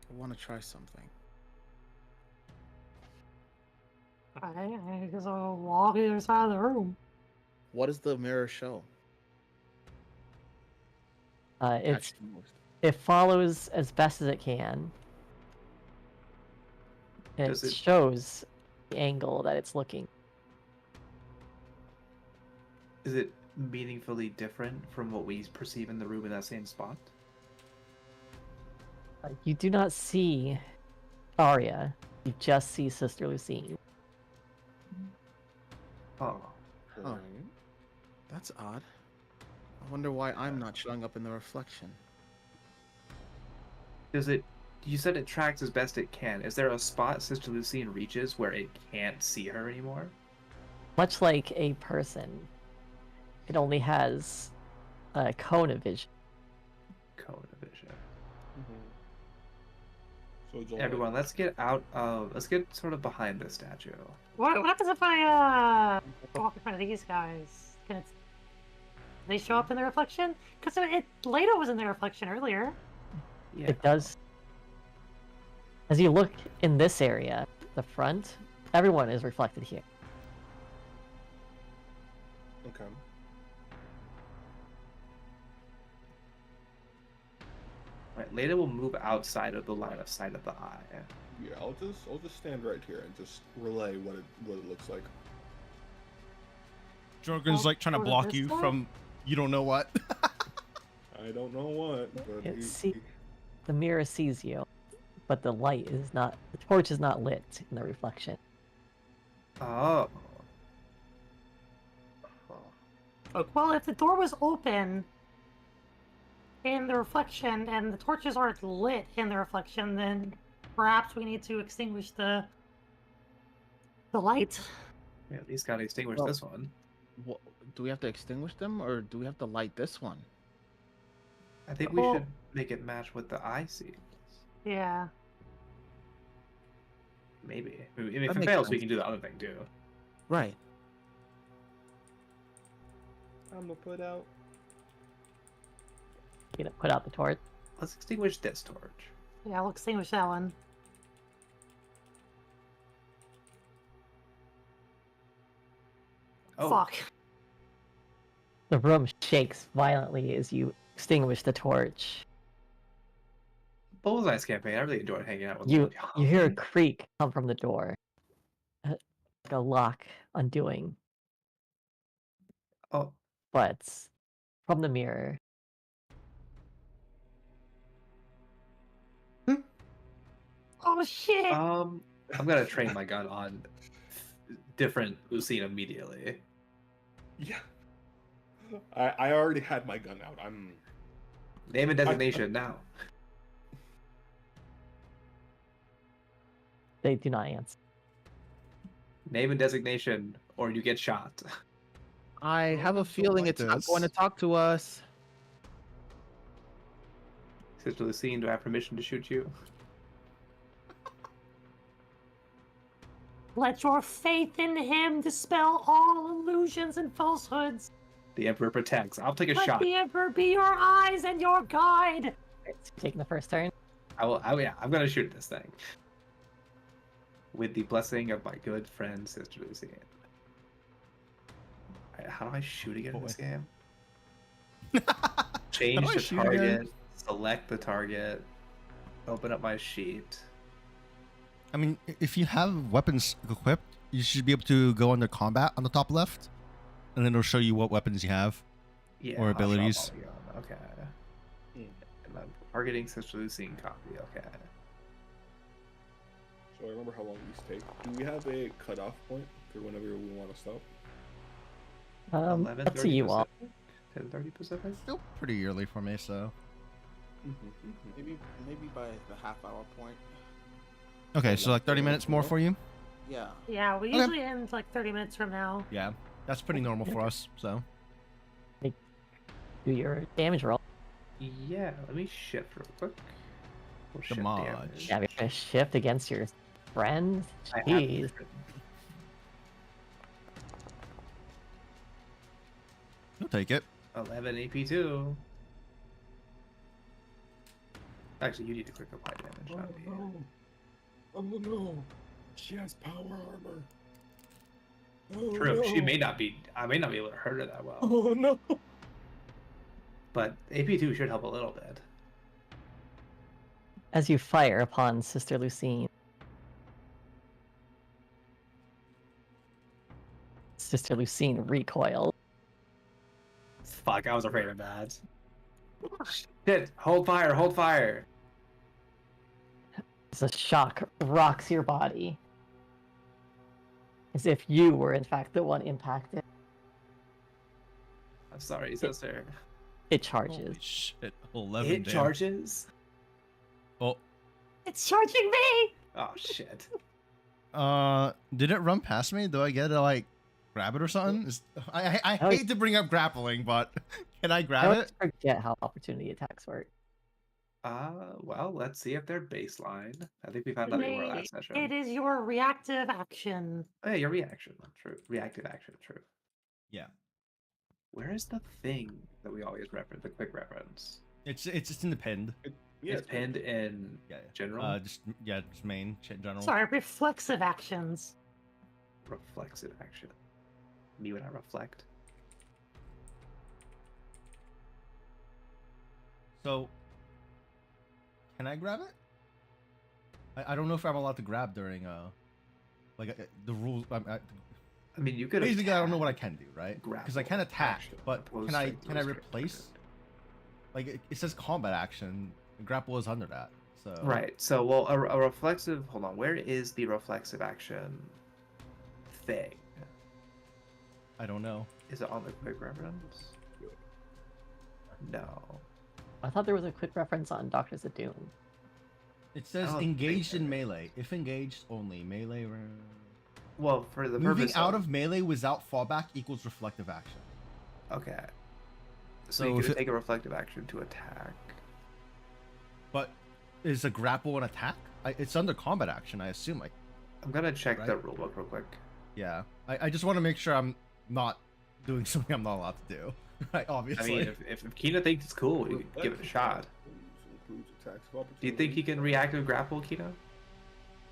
I want to try something. I guess I'll walk the other side of the room. What does the mirror show? It's Actually, most. it follows as best as it can. It Does it- shows the angle that it's looking. Is it meaningfully different from what we perceive in the room in that same spot? You do not see Arya. You just see Sister Lucine. Oh. Oh. That's odd. I wonder why I'm not showing up in the reflection. Does it? You said it tracks as best it can. Is there a spot Sister Lucine reaches where it can't see her anymore? Much like a person, it only has a cone of vision. Cone of vision. So it's only Everyone, let's get out of. Let's get sort of behind the statue. What happens if I walk in front of these guys? Can it, they show up in the reflection? Because Leda was in the reflection earlier. Yeah. It does. As you look in this area, the front, everyone is reflected here. Okay. Right. Leda will move outside of the line of sight of the eye. Yeah, I'll just stand right here and just relay what it looks like. Drogon's like trying to Go to block this you side? from you don't know what. I don't know what, but It see- The mirror sees you, but the light is not. The torch is not lit in the reflection. Oh. Well, if the door was open in the reflection and the torches aren't lit in the reflection, then perhaps we need to extinguish the light. Yeah, at least gotta extinguish Well- this one. Do we have to extinguish them or do we have to light this one? I think we Oh. should make it match with the eye seals. Yeah. Maybe. I mean, if That it makes fails, we sense. can do the other thing too. Right. I'm gonna put out. You know, put out the torch. Let's extinguish this torch. Yeah, we'll extinguish that one. Oh, Fuck. The room shakes violently as you extinguish the torch. Bullseye's campaign. I really enjoyed hanging out with You Lord hear a Young. creak come from the door. Like a lock undoing. Oh, But from the mirror, Oh shit! I'm gonna train my gun on different Lucine immediately. Yeah. I already had my gun out. I'm. Name and designation now. they do not answer. Name and designation, or you get shot. I have a don't feeling like it's not this. going to talk to us. Sister Lucine, do I have permission to shoot you? Let your faith in him dispel all illusions and falsehoods. The Emperor protects. I'll take a Let shot. the Emperor be your eyes and your guide. Right, so you're taking the first turn. Yeah, I'm gonna shoot this thing. With the blessing of my good friend, Sister Lucine. Alright, how do I shoot again in this game? Change How do I the shoot target, again? select the target, open up my sheet. I mean, if you have weapons equipped, you should be able to go under combat on the top left, and then it'll show you what weapons you have. Yeah, Or I'll drop abilities. all the gun. Okay. Hmm. And I'm targeting Sister Lucine copy. Okay. So I remember how long these take. Do we have a cutoff point for whenever we want to stop? Up to you all. 10:30 Pacific. Still pretty early for me, so. Maybe by the half-hour point. Okay, so like 30 minutes more for you? Yeah. Yeah, we Okay. usually end like 30 minutes from now. Yeah, that's pretty normal for us, so. Do your damage roll. Yeah, let me shift real quick. We'll shift Come on. damage. Yeah, you're gonna shift against your friend. I have Jeez. it written. You'll take it. 11 AP2. Actually, you need to click apply damage, not me. Oh no! She has power armor. Oh, True. She no. may not be. I may not be able to hurt her that well. Oh no! But AP2 should help a little bit. As you fire upon Sister Lucine, Sister Lucine recoils. Fuck, I was afraid of that. Shit! Hold fire! Hold fire! As a shock rocks your body. As if you were, in fact, the one impacted. I'm sorry, sister. It charges. Holy shit. 11 It damage. charges. Oh, It's charging me! Oh shit! did it run past me? Do I get to like grab it or something? I Oh, hate to bring up grappling, but can I I grab always it? forget how opportunity attacks work. Well, let's see if they're baseline. I think we found out they were last session. It is your reactive action. Oh yeah, your reaction. True. Reactive action. True. Yeah. Where is the thing that we always reference? The quick reference. It's just in the pinned. Yeah, It's pinned in Yeah. general. Just main general. Sorry, reflexive actions. Reflexive action. Me when I reflect. So, can I grab it? I don't know if I'm allowed to grab during the rules. I mean, you could. Basically, I don't know what I attack, can do, right? Because I grapple, can attack, action, but opposed can I to can I those replace? Like it says combat action. Grapple is under that. So Right. So, well, a reflexive. Hold on. Where is the reflexive action thing? I don't know. Is it on the quick reference? No. I thought there was a quick reference on Doctors of Doom. It says don't think engaged in there melee. If engaged only melee. Well, for the Moving purpose out of melee without fallback equals reflective action. Okay. So So you if can it- take a reflective action to attack. But is a grapple an attack? It's under combat action, I assume. Like, I'm gonna check the Right. rulebook real quick. yeah. I just want to make sure I'm not doing something I'm not allowed to do. Right, I obviously. mean, if Kina thinks it's cool, you can give it a shot. Do you think he can reactive grapple, Kina?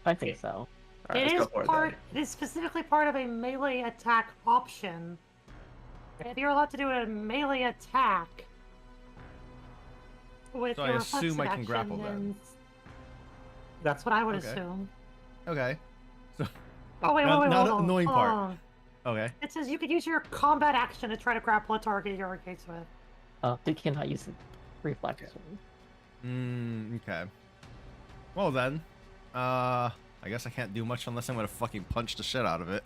I think so. Alright, It let's is go for part. it It is specifically part of a melee attack option. If you're allowed to do a melee attack with So I your assume I reflexive can grapple action, then. That's what I would Okay. assume. Okay. So Oh wait, Now- wait, now hold the on, annoying hold part. on. okay. It says you could use your combat action to try to grapple a target you're engaged with. Oh, you cannot use the reflection. Okay. Well then, I guess I can't do much unless I'm gonna fucking punch the shit out of it.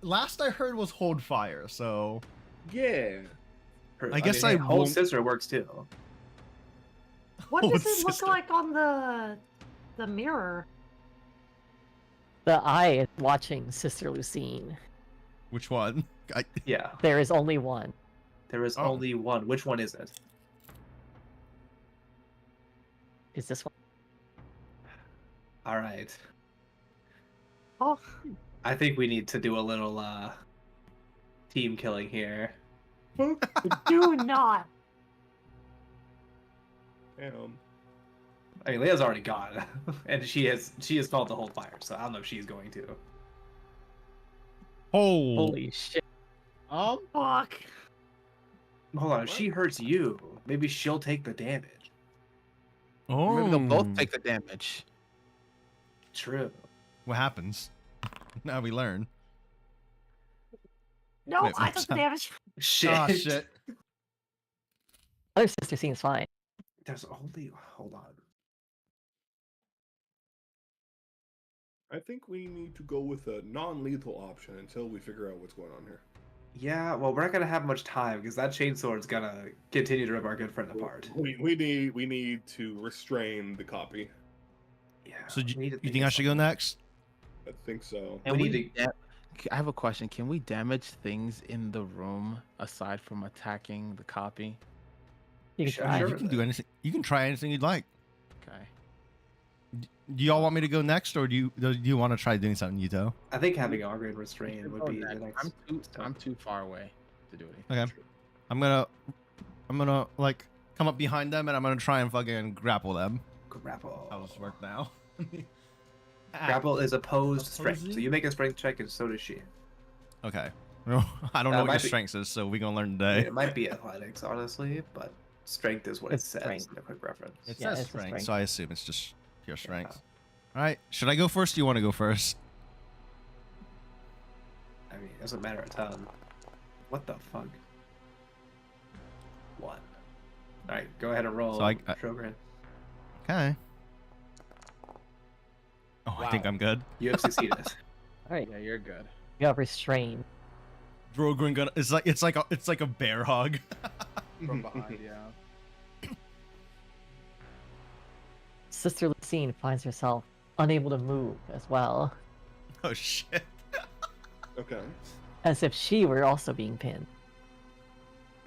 Last I heard was hold fire, so Yeah. Her- I guess mean, I whole won't- sister works too. What Oh, does it sister. look like on the mirror? The eye is watching Sister Lucine. which one? Yeah, There is only one. there is Oh. only one. Which one is it? Is this one? All right. Oh, I think we need to do a little team killing here. do not. Damn. I mean, Leia's already gone, and she has felt the whole fire, so I don't know if she's going to. Oh, Holy shit. Fuck. Hold on, if she hurts you, maybe she'll take the damage. oh. Maybe they'll both take the damage. True. What happens? Now we learn. No, Wait, I what's took the up? damage. Shit. Ah, shit. Other sister seems fine. There's only. Hold on. I think we need to go with a non-lethal option until we figure out what's going on here. Yeah, well, we're not gonna have much time because that chainsword's gonna continue to rip our good friend apart. We need to restrain the copy. Yeah. So we need to you think I of should go something. next? I think so. And we need to. I have a question. Can we damage things in the room aside from attacking the copy? You can Sure, try. sure. You can do anything. You can try anything you'd like. Okay. Do y'all want me to go next, or do you want to try doing something, Yuto? I think having Augury restrain would be the next. I'm too far away to do anything. Okay. I'm gonna like come up behind them and I'm gonna try and fucking grapple them. Grapple. How does this work now? Grapple is opposed strength, so Opposing? you make a strength check, and so does she. Okay. I don't know what might your be- strength is, so we gonna learn I mean, today. it might be athletics, honestly, but strength is what It's it says strength. in a quick reference. It Yeah, says it's a strength, strength. so I assume it's just pure strength. All right. Should I go first? Or you want to go first? I mean, it doesn't matter a ton. What the fuck? 1. All right, go ahead and roll. So I- Shogren. Okay. Oh, I think Wow. I'm good. You have succeeded. Alright, Yeah, you're good. you have restrained. Drogrin gonna it's like a bear hug. From behind, yeah. Sister Lucine finds herself unable to move as well, Oh shit. Okay. as if she were also being pinned.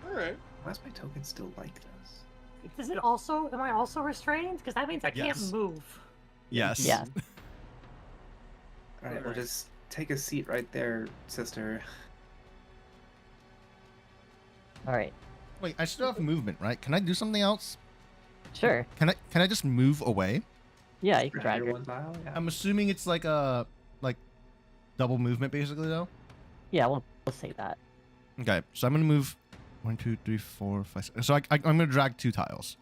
All right. Why is my token still like this? Is it also? Am I also restrained? Because that means I can't Yes. move. Yes. Yeah. All right, well, Alright. just take a seat right there, sister. Alright, Wait, I still have movement, right? Can I do something else? sure. Can I just move away? Yeah, you can Grab drag your her. one tile. Yeah. I'm assuming it's like a double movement basically though. Yeah, we'll say that. Okay, so I'm gonna move 1, 2, 3, 4, 5, 6. So I'm gonna drag 2 tiles.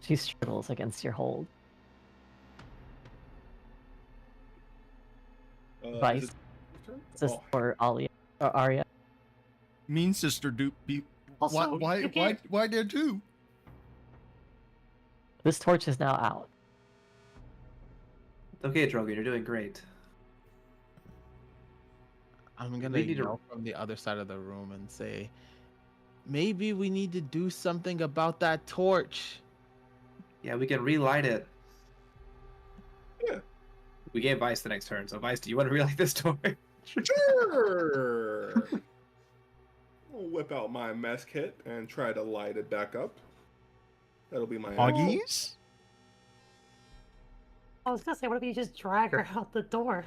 She struggles against your hold. Vice. Is it your turn? Is this Oh, for Alia or Arya? Mean sister do be Also, you can't- why there 2? This torch is now out. Okay, Drogon, you're doing great. I'm gonna We need to- yell from the other side of the room and say, maybe we need to do something about that torch. Yeah, we can relight it. We gave Vice the next turn, so Vice, do you want to relight this torch? Sure. I'll whip out my mess kit and try to light it back up. That'll be my action. Oggies? I was gonna say, what if you just drag her out the door?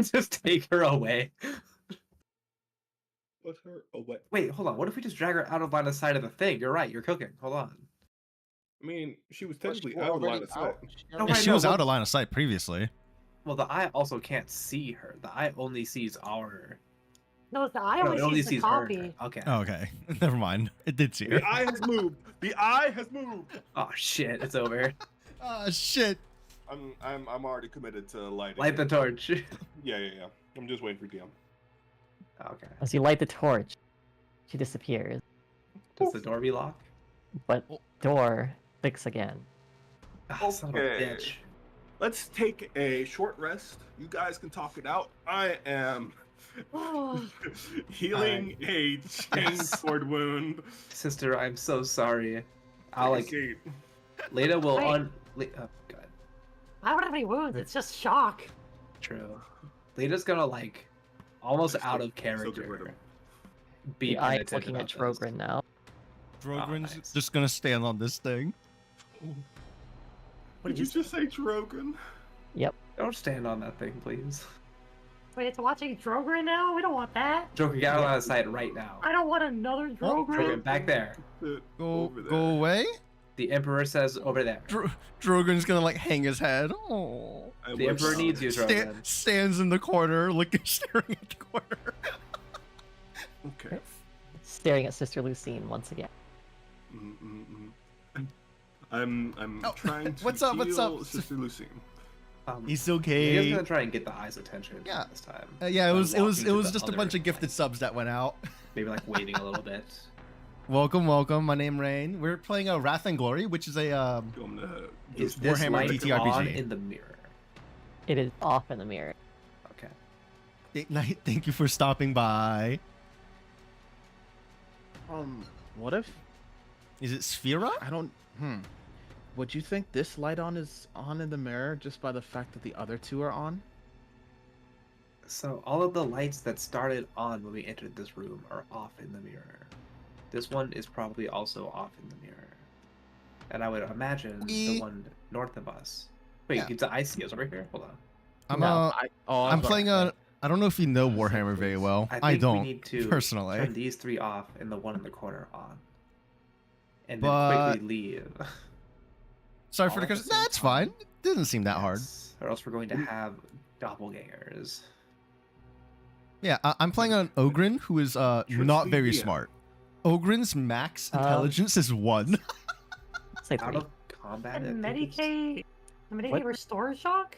Just take her away. Put her away. Wait, hold on. What if we just drag her out of line of sight of the thing? You're right. You're cooking. Hold on. I mean, she was But technically she out of line already of sight. out. She No, already I She know, was well- out of line of sight previously. Well, the eye also can't see her. The eye only sees our. No, the eye No, only it only sees the sees her. copy. Okay. Oh, okay. Never mind. It did see her. The eye has moved. The eye has moved. Oh shit! It's over. Oh, shit. I'm already committed to lighting. Light the it. torch. Yeah. I'm just waiting for DM. Okay. As you light the torch, she disappears, Does the door be locked? but Oh. door clicks again. Ah, son of a Okay. bitch. Let's take a short rest. You guys can talk it out. I am healing a chain sword wound. Sister, I'm so sorry. I'll like. See, Leda will Wait. oh god. I don't have any wounds. It's just shock. True. Leda's gonna like almost Still- out of still get rid of character. him. Be The eye is penitent looking at about this. Trogren now. Drogren's nice. just gonna stand on this thing. What Did you just say Drogon? Don't stand on that thing, please. Wait, it's watching Drogren now? We don't want that. Joker, get out of sight right now. I don't want another Oh, Drogren. Drogon, back there. Go, Over there. go away. The Emperor says over there. Drogon's gonna like hang his head. Oh. I The Emperor wish- needs you, Drogon. Stands in the corner, looking, staring at the corner. Okay. Staring at Sister Lucine once again. I'm Oh, trying to what's up, what's heal up? Sister Lucine. He's He's okay. gonna try and get the eye's attention Yeah. this time. Yeah, it by was walking to the just a other bunch of gifted side. subs that went out. Maybe like waiting a little bit. Welcome. My name Rain. We're playing a Wrath and Glory, which is a Going to Is just this Warhammer light TTRPG. on in the mirror? It is off in the mirror. Okay. Thank you for stopping by. What if Is it Sphera? I don't? Would you think this light is on in the mirror just by the fact that the other two are on? So all of the lights that started on when we entered this room are off in the mirror. This one is probably also off in the mirror. And I would imagine the We- one north of us. Wait, Yeah. it's the ICOs over here? Hold on. I'm No, I'm sorry. playing a. I don't know if you know One sec, Warhammer very please. well. I I think don't we need to personally. turn these three off and the one in the corner on. And then But- quickly leave. Sorry all for the at the question. same That's time. fine. Doesn't seem that hard. Yes, or else we're going to have doppelgangers. Yeah, I'm playing an Ogren who is Trust not the very DM. smart. Ogren's max intelligence is 1. Say Out 3. of combat. And I think it's- Medicaid. Medicaid What? restore shock?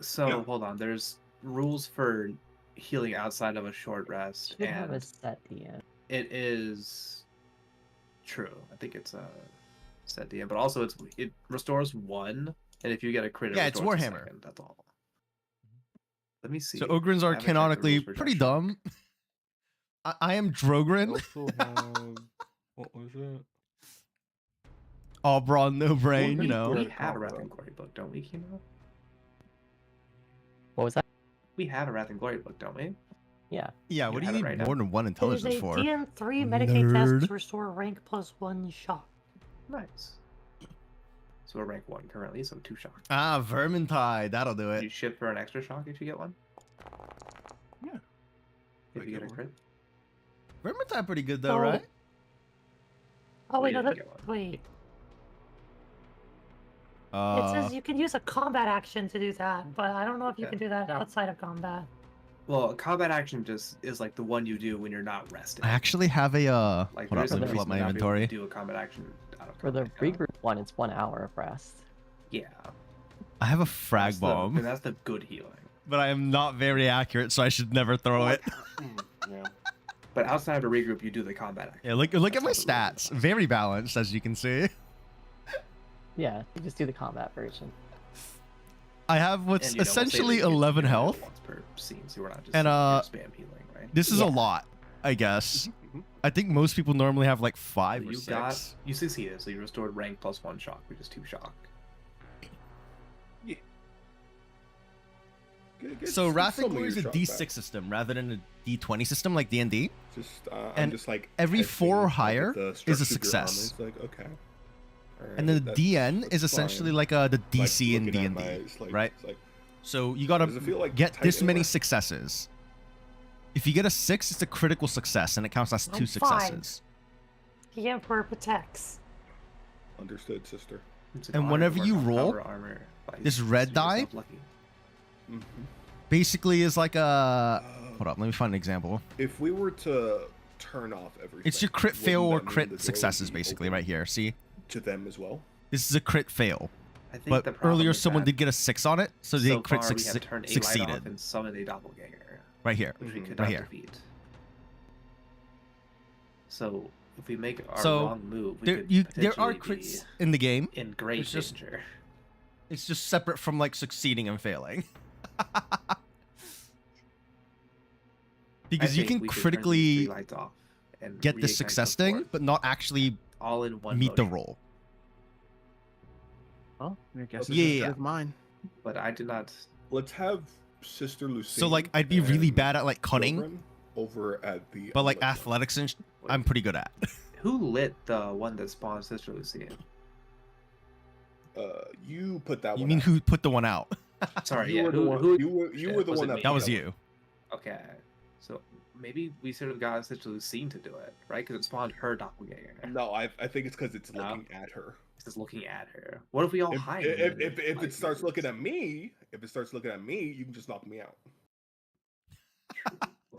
So Yeah. hold on. There's rules for healing outside of a short rest, Should have a and set DM. it is true. I think it's a set DM, but also it restores 1, and if you get a crit, it Yeah, it's restores a Warhammer. second, that's all. Let me see. So Ogrens I are haven't checked the canonically rules for pretty Josh. dumb. I am Drogren. Also have what was it? All brawn, no brain, you know. We have a Wrath and Glory book, don't we, Kimo? What was that? We have a Wrath and Glory book, don't we? Yeah. Yeah, what do you have it need right now. more than 1 It is intelligence a for? DM3 Medicaid Nerd. test to restore rank +1 shock. Nice. So we're rank 1 currently, so 2 shock. Ah, Vermintide. That'll do Do it. you ship for an extra shock if you get one? Yeah. If I you get get a one. crit? Vermintide pretty good though, Oh. right? Oh wait, Yeah, no, you that, get one. wait. It Uh, says you can use a combat action to do that, but I don't know if you Okay. can do that outside of combat. Well, combat action just is like the one you do when you're not resting. I actually have a Like hold there up, is let no me pull up reason my to not be able to inventory. do a combat action out of For the combat. regroup one, it's 1 hour of rest. Yeah. I have a That's frag the- bomb, that's the good healing. but I am not very accurate, so I should never throw it. Yeah. But outside of a regroup, you do the combat action. Yeah, look at That's my how the rules stats. are. Very balanced, as you can see. Yeah, you just do the combat version. I have what's And, you know, we'll say that essentially you get 11 to do it health. once per scene, so we're not just And, sitting here spam healing, right? This is Yeah. a lot, I guess. Mhm. I think most people normally have like 5 So or you 6. you succeeded, so you restored rank +1 shock, which is 2 shock. So Wrath and some of Glory is a your D6 shots back. system rather than a D20 system like D&D. Just, And I'm just like every testing, 4 or like, if higher the is a structure of your armor success. is like, okay. And then the Alright, DN that's is essentially fine. like the DC in looking at D&D, my- it's like- right? it's like, So you gotta does it feel like get tight this many anywhere? successes. If you get a 6, it's a critical success, and it counts as 2 I'm fine. successes. The Emperor protects. Understood, sister. It's an And honor whenever to work you on roll, power armor by this red considering die- yourself lucky. Mhm. Basically, is like a. Uh, Hold up, let me find an example. If we were to turn off everything, It's your crit wouldn't fail or that mean the crit door would successes, be basically, open right here. See, to them as well? this is a crit fail. I think But the problem earlier, is someone that did get a 6 on it, so they so crit far we have turned a light off succeeded. and summoned a doppelganger, Right here. which we could Mhm. not Right here. defeat. So if we make our So, wrong move, we There, could there are potentially crits in the game. be in great It's just- danger. It's just separate from like succeeding and failing. Because I you think can we should turn these critically 3 lights off and get the reignite success the thing, fourth, but not actually all in one meet the motion. roll. Well, I guess Yeah, it's yeah, of mine. But I did not. Let's have Sister Lucine. So like, I'd be really and bad at like cunning, Gilbrin over at the. but like other one. athletics and I'm pretty good at. Who lit the one that spawned Sister Lucia? You put that You one. mean out. who put the one out? Sorry, You yeah. were the one. Who? You were shit, the was one it that. me? That put was one. you. Okay, so maybe we should have gotten Sister Lucine to do it, right? Because it spawned her doppelganger. No, I think it's because it's No? looking at her. It's just looking at her. What if we all If, hide? if it starts looking at me, you can just knock me out.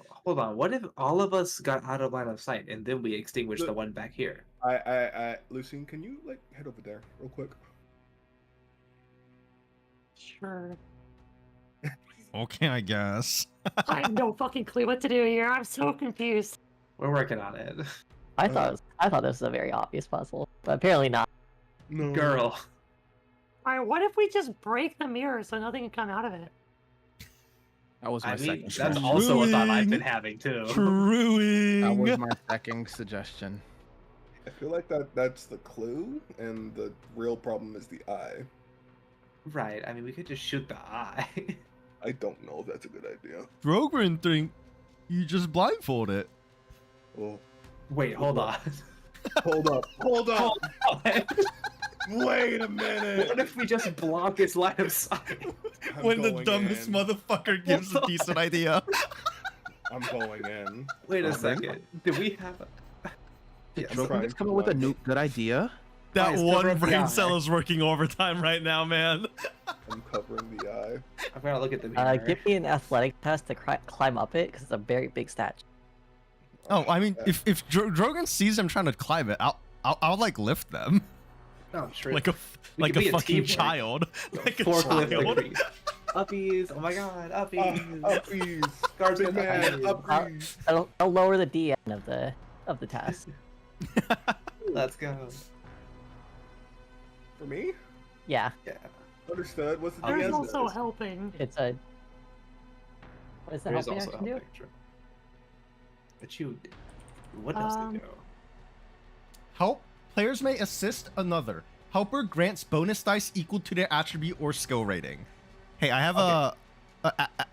Hold on. What if all of us got out of line of sight and then we extinguished the Look- one back here? Lucine, can you like head over there real quick? Sure. Okay, I guess. I have no fucking clue what to do here. I'm so confused. We're working on it. I thought this was a very obvious puzzle, but apparently not. No, Girl. Alright, what if we just break the mirror so nothing can come out of it? That was my I mean, second. that's suggestion. also a thought I've been Truing. having too. That was Truing. my second suggestion. I feel like that's the clue, and the real problem is the eye. Right. I mean, we could just shoot the eye. I don't know if that's a good idea. Drogrin think you just blindfold it. Well, Wait, hold on. hold up, hold up. Hold on. Wait a minute. What if we just block his line of sight? I'm When the going dumbest in. motherfucker gives a decent idea. I'm going in. Wait a Okay. second. Did we have a... Did Yes. trying Drogon to come up with a blind new you. good idea? That Guys, cover one up the brain eye. cell is working overtime right now, man. I'm covering the eye. I'm gonna look at the mirror. Give me an athletic test to climb up it because it's a very big statue. Oh, I mean, if Drogon sees them trying to climb it, I'll like lift them Oh, sure. like a We like could a be a fucking teamwork. child, like a Forklift child. increase. Uppies. Oh my god. Uppies. Uppies. Guards Big get the man, uppies. uppies. I'll lower the DN of the task. Let's go. For me? Yeah, Yeah. Understood. What's the Oh, There's yes, DM also says? helping. it's a. What does the There's helping also action do? helping. True. But you. What does it do? Help players may assist another. Helper grants bonus dice equal to their attribute or skill rating. Hey, I have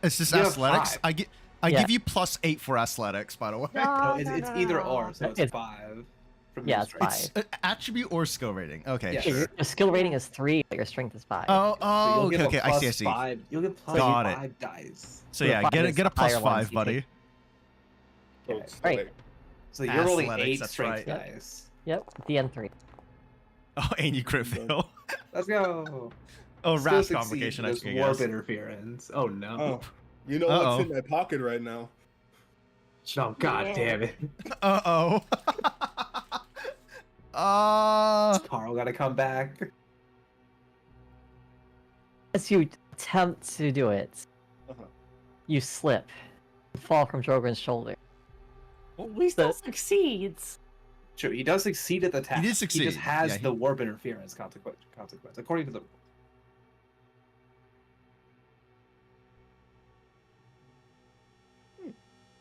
is this You have athletics? 5. I Yeah. give you +8 for athletics, by the way. No, it's either or, so it's It's- 5. From yeah, your it's strength. five. Attribute or skill rating. Okay, Yeah. sure. Your skill rating is 3, but your strength is 5. Oh, So you'll okay, get a okay. I see, I plus see. 5. You'll get plus Got it. 5 dice. So The yeah, five get is a the higher +5, ones you buddy. take. So it's Right. like- So you're rolling Athletics, 8 that's strength right. dice. Yep, DN 3. Oh, and you crit fail. Let's go. Oh, Still rash succeed complication, I this think. warp interference. Oh no. Oh, you know Uh-oh. what's in my pocket right now? Oh god Yeah. damn it. Uh-oh. Carl gotta come back. As you attempt to do it, Uh-huh. you slip, fall from Drogon's shoulder. At least The- that succeeds. Sure, he does succeed at the task. did He succeed. just has Yeah, the warp interference consequence, according to the.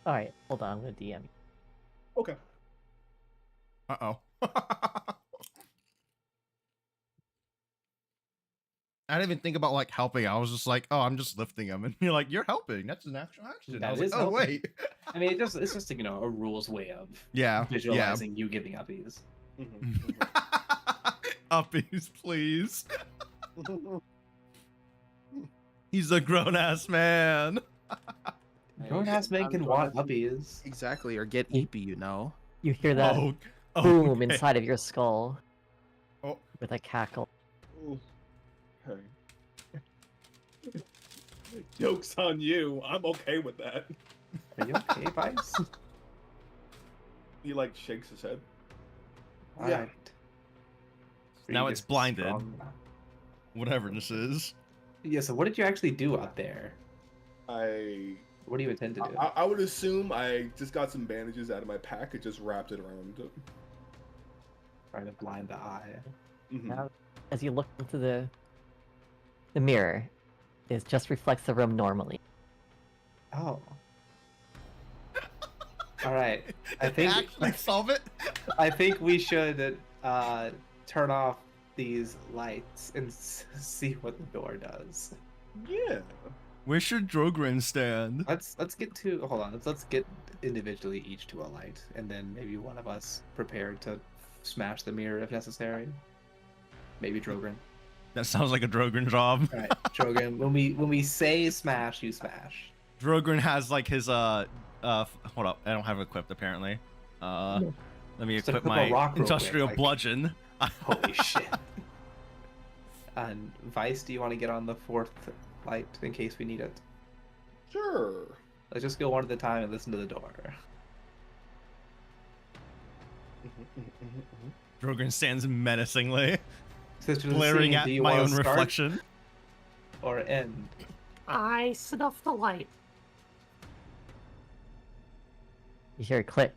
All right, hold on, I'm gonna DM. Okay. Uh-oh. I didn't even think about like helping. I was just like, oh, I'm just lifting him, and you're like, you're helping. That's an actual action. I That was is like, oh helping. wait. I mean, it's just you know a rules way of Yeah. visualizing you giving uppies. Uppies, please. He's a grown ass man. Grown ass men can want uppies. Exactly, or get eepy, you know. You hear that Oh, boom okay. inside of your skull Oh. with a cackle. Okay. Joke's on you. I'm okay with that. Are you okay, Vice? He like shakes his head. All Yeah. right. Now Pretty it's blinded. strong. Whatever this is. Yeah. So what did you actually do out there? I What do you intend to do? I would assume I just got some bandages out of my pack and just wrapped it around it. Trying to blind the eye. Mhm. Now, as you look into the mirror, it just reflects the room normally. Oh. All right. I think Actually solve it. I think we should turn off these lights and see what the door does. Yeah. Where should Drogrin stand? Let's get to hold on. Let's get individually each to a light, and then maybe one of us prepared to smash the mirror if necessary. Maybe Drogrin. That sounds like a Drogrin job. All right, Drogrin. When we say smash, you smash. Drogrin has like his hold up, I don't have it equipped apparently. Let me Just equip equip a my rock real quick, industrial like- bludgeon. Holy shit. And Vice, do you want to get on the fourth light in case we need it? Sure. Let's just go one at a time and listen to the door. Drogrin stands menacingly, Sister glaring Lucine, at do you my wanna own start reflection. or end? I snuff the light. You hear a click.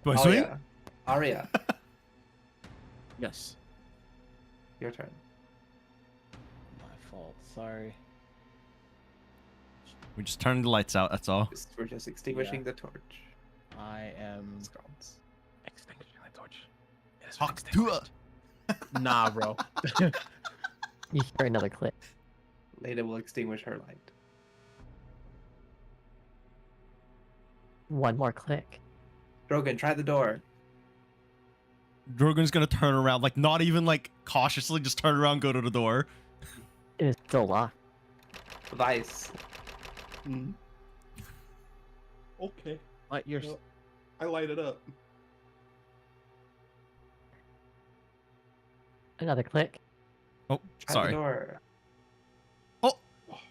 Do I swing? Aria, Yes. your turn. My fault. Sorry. We just turned the lights out, that's all. We're just extinguishing the torch. I am Scones. extinguishing the torch. It is Talk to us. Nah, bro. You hear another click. Leda will extinguish her light. One more click. Drogon, try the door. Drogrin's gonna turn around, like not even like cautiously, just turn around, go to the door. It is still locked. Vice. Mm. Okay. Light your. Well, I light it up. Another click. Oh, Try sorry. the door.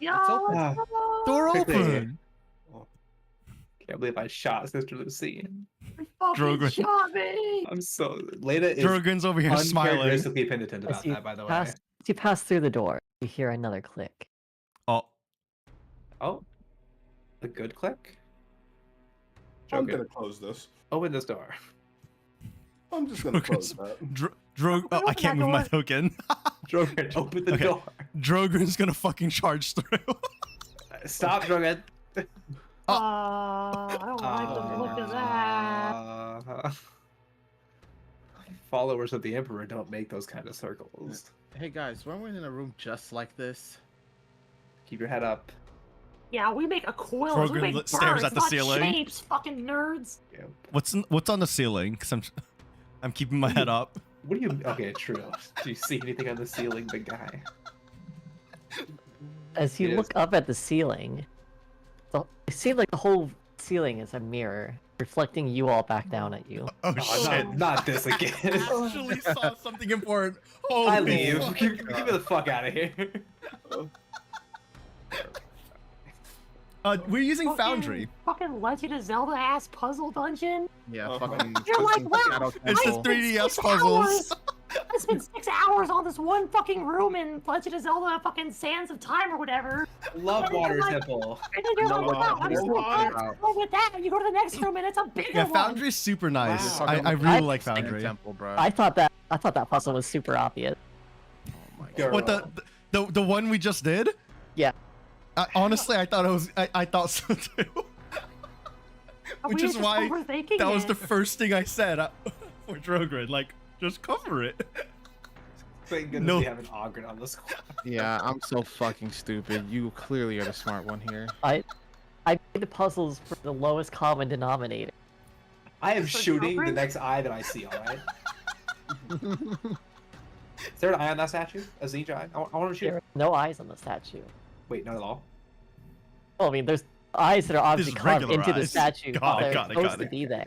Yo, open. let's go! Door Quickly. open. Can't believe I shot Sister Lucine. You fucking Drogon. shot me! I'm so Leda is Drogrin's over here smiling. uncharacteristically penitent As about you that, by the way. pass, as you pass through the door, you hear another click. Oh, Oh, a good click. I'm Drogon, gonna close this. open this door. I'm just gonna close Drogrin's that. Oh, I Open can't that move my door. token. Drogon, open the Okay. door. Drogrin's gonna fucking charge through. Stop, Drogon. I don't like the look of that. Followers of the Emperor don't make those kind of circles. Hey guys, when we're in a room just like this, Keep your head up. Yeah, we make a coil. We Drogon make stares birds, at the not ceiling. shapes, fucking nerds. Yep. What's on the ceiling? Cause I'm keeping my head up. What do you? Okay, true. Do you see anything on the ceiling, big guy? As you Yes. look up at the ceiling, you see like the whole ceiling is a mirror reflecting you all back down at you. Oh Oh, shit! not this again. Actually saw something important. Holy I leave. fuck. Keep me the fuck out of here. We're using Foundry. Fucking Legend of Zelda ass puzzle dungeon. yeah, Uh-huh. fucking. You're like, fucking wow, Shadow It's the Temple. 3DS 6 puzzles. hours. I spent 6 hours on this one fucking room in Legend of Zelda fucking Sands of Time or whatever. Love Water Like- Temple. And then you're like, No, wow, I'm no so water. glad to go with that. And you go to the next room and it's a bigger Yeah, one. Foundry's super nice. Wow. I really like Fucking Foundry. Temple, bro. I thought that puzzle was super obvious. Oh my God. Girl. What the one we just did? Yeah. Honestly, I thought it was. I thought so too. Are Which we is just why overthinking that was it? the first thing I said for Drogrin. Like, just cover it. Thank goodness No. we have an Ogren on the squad. Yeah, I'm so fucking stupid. You clearly are the smart one here. I made the puzzles for the lowest common denominator. I am So shooting the Joffrey? next eye that I see, alright? Is there an eye on that statue? A Zinja eye? I want to shoot. There are no eyes on the statue. Wait, not at all. Well, I mean, there's eyes that are obviously There's carved regular into the eyes. statue. Got but it, they're got it, supposed got to it. be there.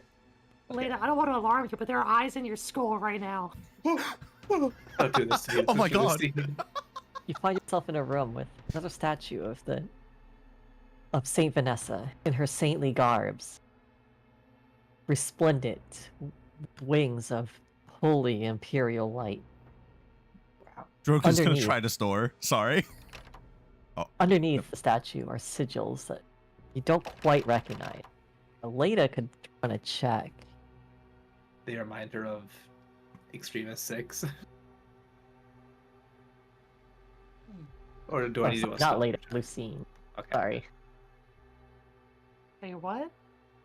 Lena, I don't want to alarm you, but there are eyes in your skull right now. Don't do this to me. Oh my Don't do this God. to me. You find yourself in a room with another statue of Saint Vanessa in her saintly garbs, resplendent wings of holy imperial light. Drogon's gonna Underneath. try to store. Sorry. Underneath the statue are sigils that you don't quite recognize. Leda could run a check. They remind her of Extremis 6. Or do I Oh, need to do a not spell? Leda, Lucine. Okay. Sorry. Hey, what?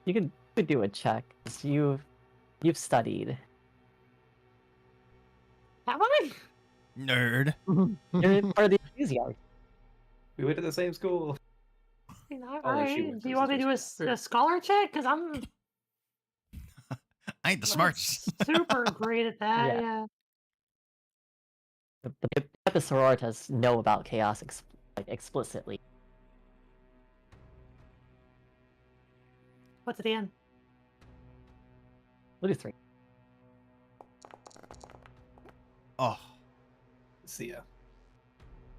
You could do a check. 'Cause you've studied. Have I? Nerd. You're part of the enthusiasm. We went to the same school. All Oh, she right. went Do to you want me to do a scholar check? Because I'm I ain't the smartest. super great at that. Yeah. Yeah. The sororitas know about chaos explicitly. What's at the end? We'll do 3. Oh, See ya.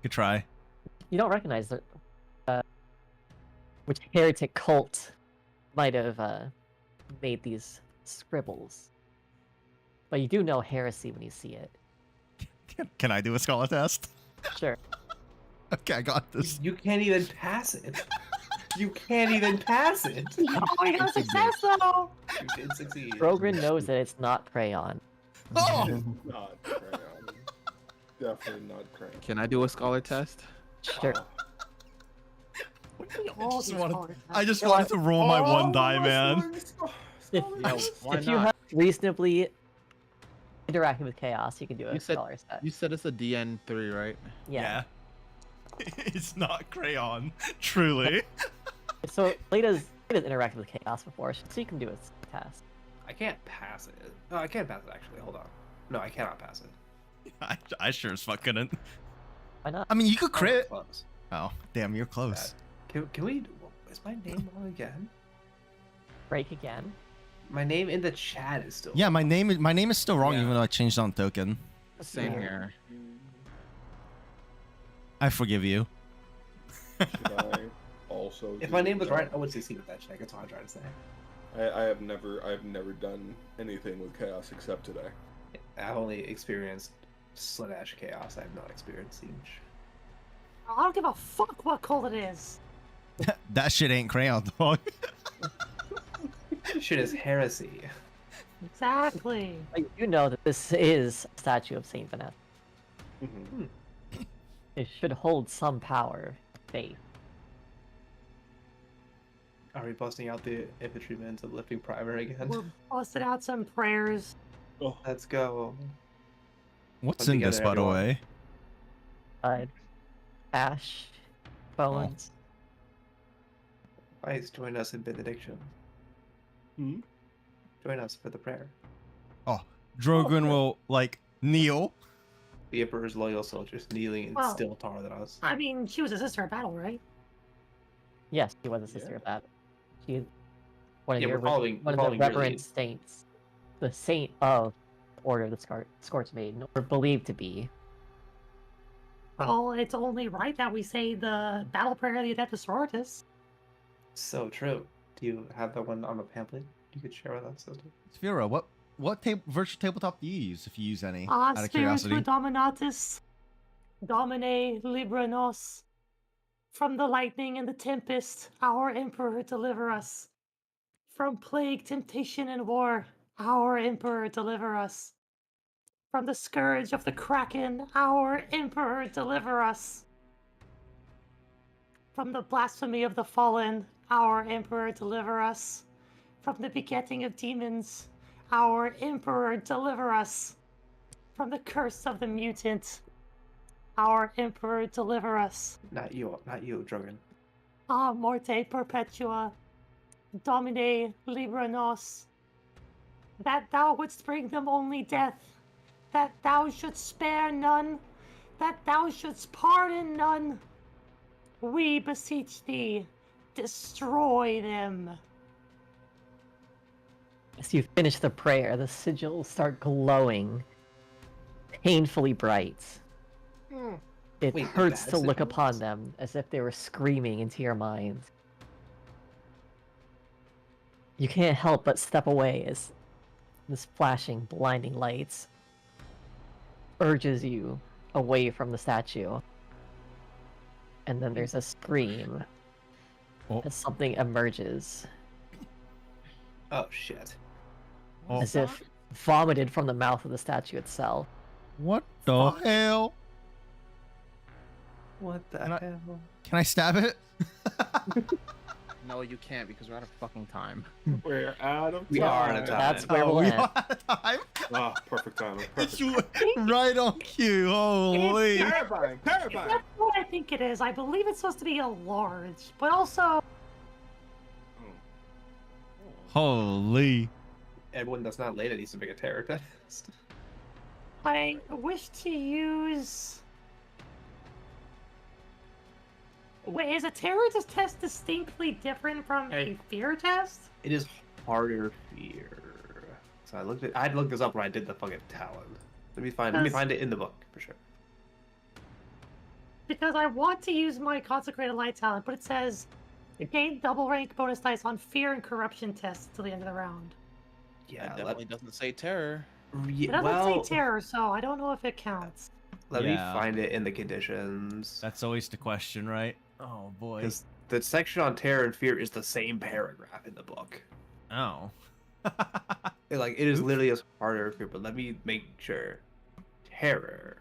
good try. You don't recognize which heretic cult might have made these scribbles. But you do know heresy when you see it. Can I do a scholar test? Sure. Okay, I got this. You can't even pass it. You can't even pass it. Oh, you got a success though. You did succeed. Brogren knows that it's not crayon. Oh, Not crayon. Definitely not crayon. Can I do a scholar test? Sure. We all just do wanted- scholar I tests. just You know wanted to roll my one die, man. If, Yo, why if you not? have reasonably interacting with chaos, you can do a You said- scholar set. You said it's a DN3, right? Yeah. It's not crayon, truly. So Leda's interacted with chaos before, so you can do a test. I can't pass it. No, I can't pass it actually. Hold on. No, I cannot pass it. I sure as fuck couldn't. Why not? I mean, you could Oh, crit. close. Oh, damn, you're close. Can we? Is my name wrong again? Break again. My name in the chat is still. Yeah, my name is still wrong, Yeah. even though I changed on token. Same Yeah. here. I forgive you. Should I also? If do my name was that? right, I would succeed with that check. That's what I'm trying to say. I've never done anything with chaos except today. I've only experienced Slaanesh chaos. I have not experienced siege. I don't give a fuck what cult it is. That shit ain't crayon, dog. Shit is heresy. Exactly. But you know that this is a statue of Saint Vanessa. Mhm. It should hold some power, faith. Are we busting out the infantrymen of lifting primer again? We're busting out some prayers. Oh, Let's go. What's Come in this, together, by the everyone. way? Ash, bones. Guys, join us in benediction. Hmm? Join us for the prayer. Drogon will, like, kneel. The Emperor's loyal soldiers kneeling and Well, still taller than us. I mean, she was a sister in battle, right? Yes, she was a sister Yeah. of that. She one of Yeah, the we're following- one we're of the following your reverend lead. saints, the saint of Order of the Scorched Maiden, or believed to be. Well, it's only right that we say the battle prayer of the Adeptus Sororitas. So true. Do you have that one on a pamphlet you could share with us, sister? Sphero, what virtual tabletop do you use, if you use any? Out of Spiritu curiosity. Dominatus, Domine Libra Nos. From the lightning and the tempest, our Emperor deliver us. From plague, temptation, and war, our Emperor deliver us. From the scourge of the Kraken, our Emperor deliver us. From the blasphemy of the fallen, our Emperor deliver us. From the begetting of demons, our Emperor deliver us. from the curse of the mutant. Our Emperor, deliver us. Not you, Drogon. Ah, Morte Perpetua, Domine Libra Nos, that thou wouldst bring them only death, that thou shouldst spare none, that thou shouldst pardon none. We beseech thee, destroy them. As you finish the prayer, the sigils start glowing, painfully bright. It Wait, hurts bad to look sigils? upon them as if they were screaming into your mind. You can't help but step away as this flashing, blinding lights urges you away from the statue. And then there's a scream Oh. as something emerges, Oh shit. Oh. as if vomited from the mouth of the statue itself. What the hell? What the Can I- hell? Can I stab it? No, you can't because we're out of fucking time. We're out of time. We are out of time. That's where we'll we end. are out of time. Ah, perfect timing. It's Perfect. right on cue. Holy. Terrifying. Terrifying. That's what I think it is. I believe it's supposed to be a large, but also Holy. Everyone that's not late needs to make a terror test. I wish to use. Wait, is a terror test distinctly different from a fear test? It is harder fear. So I had to look this up when I did the fucking Talon. Let me find it in the book for sure. Because I want to use my Consecrated Light talent, but it says gain double rank bonus dice on fear and corruption tests till the end of the round. Yeah, That definitely doesn't say terror. It doesn't say terror, so I don't know if it counts. Let me Yeah. find it in the conditions. That's always the question, right? Oh boy. Because the section on terror and fear is the same paragraph in the book. Oh. It is literally as harder fear, but let me make sure. Terror.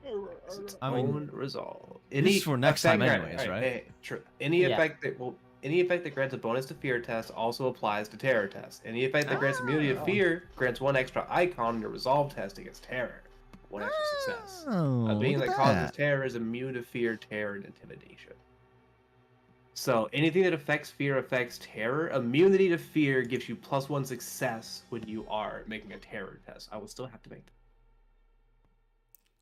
It's its I mean, own resolve. this is for next time effect- anyways, alright, right? hey, true. Any Yeah. effect that grants a bonus to fear test also applies to terror test. Any effect that grants immunity to fear grants one extra icon in your resolve test against terror. One extra success. Oh, A being look that at causes terror is immune to fear, terror, and intimidation. So anything that affects fear affects terror. Immunity to fear gives you +1 success when you are making a terror test. I will still have to make that.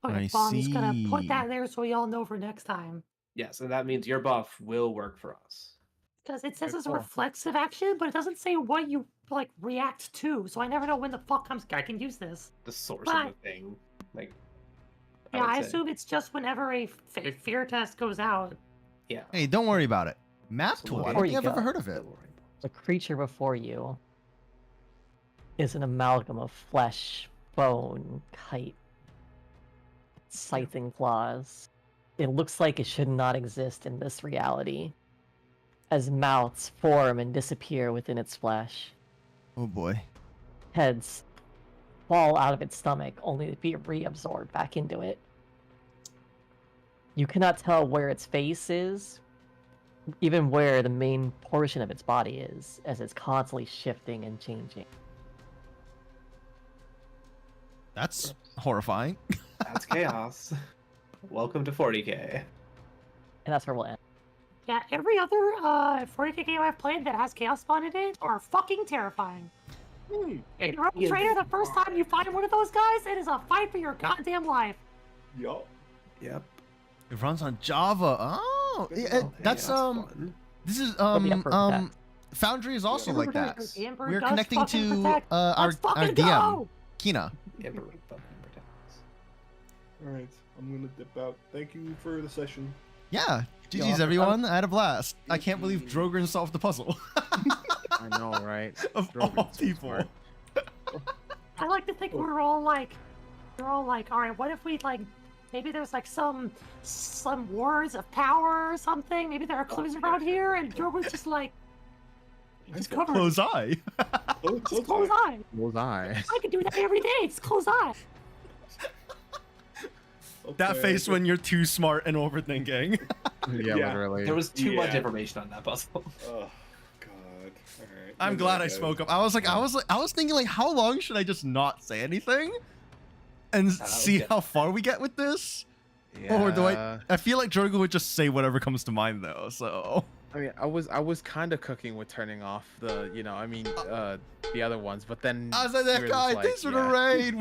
Okay, I well, I'm just gonna put see. that there so we all know for next time. Yes, and that means your buff will work for us. Because it says Okay, it's a cool. reflexive action, but it doesn't say what you react to. So I never know when the fuck I can use this. The source But- of the thing. Like Yeah, would I say. assume it's just whenever a fear test goes out. Yeah. Hey, don't worry about it. Map So tool. I before don't you think I've go- ever heard of it. The creature before you is an amalgam of flesh, bone, kite, scything claws. It looks like it should not exist in this reality, as mouths form and disappear within its flesh. Oh boy. Heads fall out of its stomach, only to be reabsorbed back into it. You cannot tell where its face is, even where the main portion of its body is, as it's constantly shifting and changing. That's horrifying. That's chaos. Welcome to 40k. And that's where we'll end. Yeah, every other 40k game I've played that has Chaos Spawn in it are fucking terrifying. If you're a trainer, the first time you find one of those guys, it is a fight for your goddamn life. Yup. Yep. It runs on Java. Oh, Good yeah, to know. that's fun. This is the Emperor protects. Foundry is also Yeah. like that. The Emperor We're does connecting fucking to protect. our Let's fucking DM, go! Kina. Emperor fucking protects. All right, I'm gonna dip out. Thank you for the session. Yeah. Yeah, GG's I'm- everyone. I had a blast. I can't believe Drogon solved the puzzle. I know, right? Of Drogon's all so people. smart. I like to think we're all like, all right, what if we maybe there's some words of power or something. Maybe there are clues around here, and Drogon's just just cover it. Close eye. Just close eye. Close eye. I can do that every day. Just close eye. That face when you're too smart and overthinking. Yeah, Yeah. literally. There was too much Yeah. information on that puzzle. Oh God. All right. I'm glad I spoke up. I was thinking how long should I just not say anything? and Ah, see okay. how far we get with this? Or do Yeah. I feel like Drogo would just say whatever comes to mind though, so. I mean, I was kind of cooking with turning off the, the other ones, but then I was like, that we were guy, just thanks for the yeah. raid.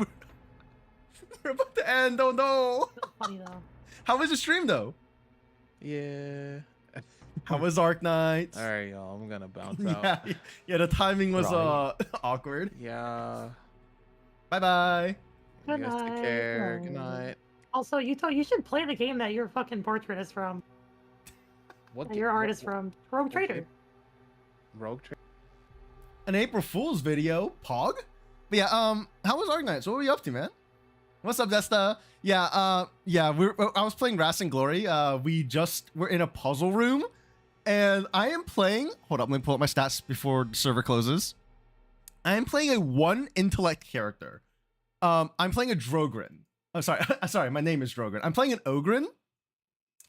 We're about to end, oh no. Funny though. How was the stream though? Yeah. How was Arc Knights? All right, y'all. I'm gonna bounce out. Yeah, yeah, the timing was Right. awkward. Yeah. Bye bye. You Good guys take night. care. Good Bye. night. Also, you should play the game that your fucking portrait is from. What? That your art is from. Rogue Trader. Rogue Trader. An April Fool's video, Pog. But yeah, how was Arc Knights? What were you up to, man? What's up, Desta? Yeah, I was playing Wrath and Glory. We're in a puzzle room, and I am playing. Hold up, let me pull up my stats before the server closes. I am playing a 1 intellect character. I'm playing a Drogrin. I'm sorry, sorry, my name is Drogrin. I'm playing an Ogrin.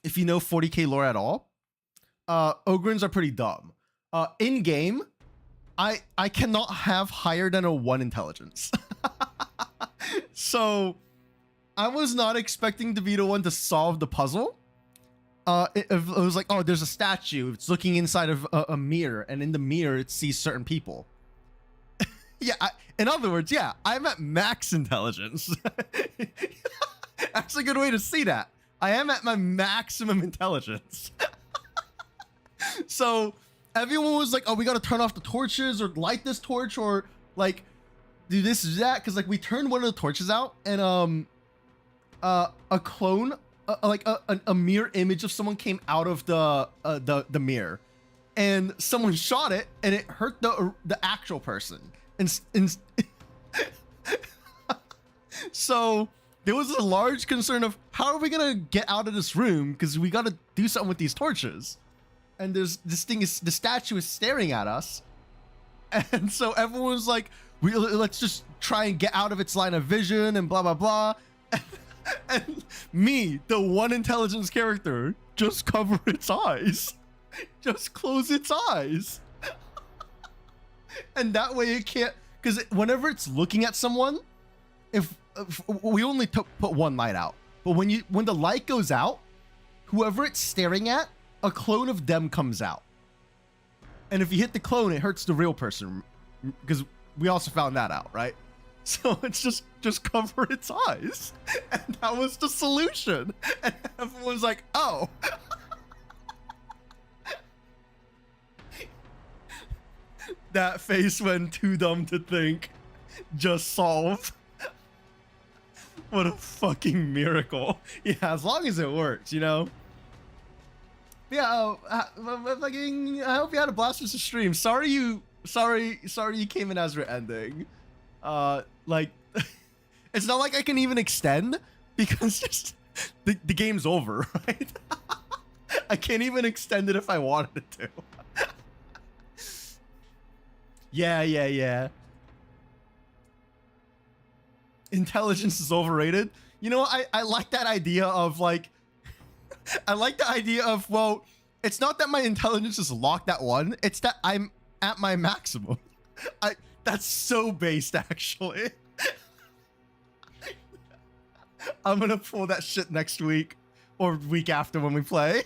If you know 40k lore at all, Ogrins are pretty dumb. In game, I cannot have higher than a 1 intelligence. So I was not expecting to be the one to solve the puzzle. It was like, oh, there's a statue. It's looking inside of a mirror, and in the mirror, it sees certain people. Yeah, in other words, yeah, I'm at max intelligence. That's a good way to see that. I am at my maximum intelligence. So everyone was like, oh, we got to turn off the torches or light this torch or like do this or that. Cause like we turned one of the torches out and a clone, a mirror image of someone came out of the mirror and someone shot it and it hurt the actual person. And so there was a large concern of how are we gonna get out of this room because we got to do something with these torches. And there's this thing is the statue is staring at us, and so everyone's like, let's just try and get out of its line of vision and blah blah blah. And me, the 1 intelligence character, just cover its eyes, just close its eyes. And that way it can't, because whenever it's looking at someone, if we only put 1 light out, but when the light goes out, whoever it's staring at, a clone of them comes out. And if you hit the clone, it hurts the real person, because we also found that out, right? So it's just cover its eyes, and that was the solution. And everyone's like, oh. That face when too dumb to think, just solved. What a fucking miracle. Yeah, as long as it works, you know? Yeah, fucking, I hope you had a blast with the stream. Sorry you came in as we're ending. Like, it's not like I can even extend because just the game's over, right? I can't even extend it if I wanted to. Yeah. Intelligence is overrated. You know, I like that idea of like, I like the idea of, well, it's not that my intelligence is locked at 1, it's that I'm at my maximum. That's so based, actually. I'm gonna pull that shit next week or week after when we play.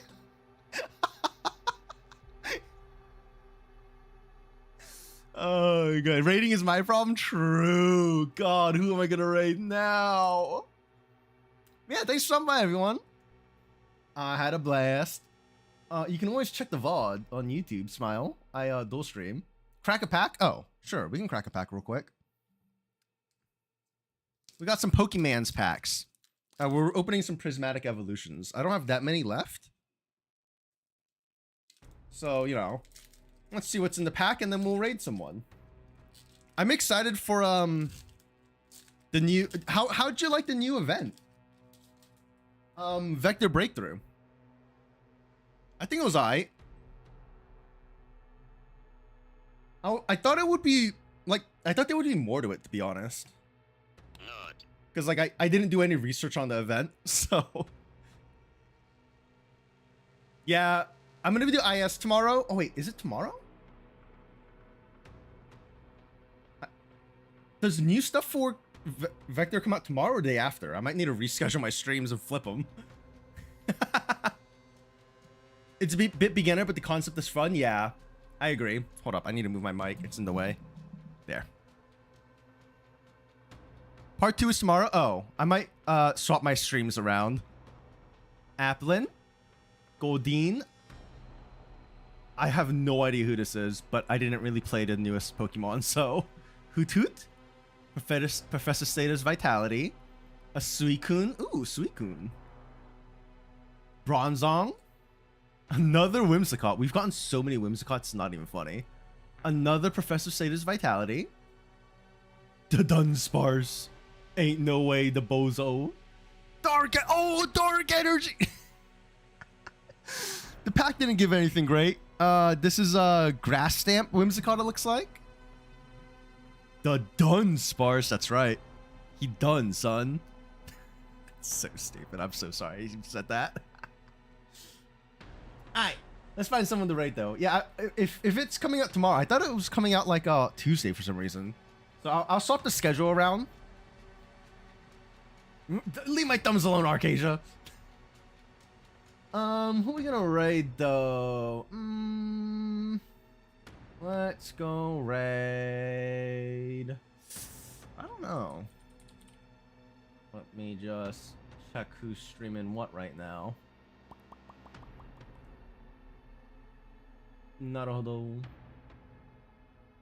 Oh, God. Rating is my problem? True. God, who am I gonna raid now? Yeah, thanks for stopping by, everyone. I had a blast. You can always check the VOD on YouTube, Smile. I dual stream. Crack a pack? Oh, sure. We can crack a pack real quick. We got some Pokemon's packs. We're opening some Prismatic Evolutions. I don't have that many left. So, you know, let's see what's in the pack and then we'll raid someone. I'm excited for the new how'd you like the new event? Vector Breakthrough. I think it was I thought it would be like I thought there would be more to it, to be honest. Because like I didn't do any research on the event, so yeah, I'm gonna do IS tomorrow. Oh wait, is it tomorrow? There's new stuff for Vector come out tomorrow or day after? I might need to reschedule my streams and flip them. It's a bit beginner, but the concept is fun. Yeah, I agree. Hold up, I need to move my mic. It's in the way. There. Part 2 is tomorrow. Oh, I might swap my streams around. Applin, Goldeen. I have no idea who this is, but I didn't really play the newest Pokemon, so Hoothoot, Professor Status Vitality, a Suicune. Ooh, Suicune. Bronzong. Another Whimsicott. We've gotten so many Whimsicotts, it's not even funny. Another Professor Status Vitality. The Dunsparce. Ain't no way the Bozo. Dark Energy. The pack didn't give anything great. This is a Grass Stamp Whimsicott, it looks like. The Dunsparce, that's right. He done, son. So stupid. I'm so sorry you said that. Alright, let's find someone to rate though. Yeah, if it's coming out tomorrow, I thought it was coming out like Tuesday for some reason. So I'll swap the schedule around. Leave my thumbs alone, Arcasia. Who are we gonna raid though? Let's go raid. I don't know. Let me just check who's streaming what right now. Naruhodo.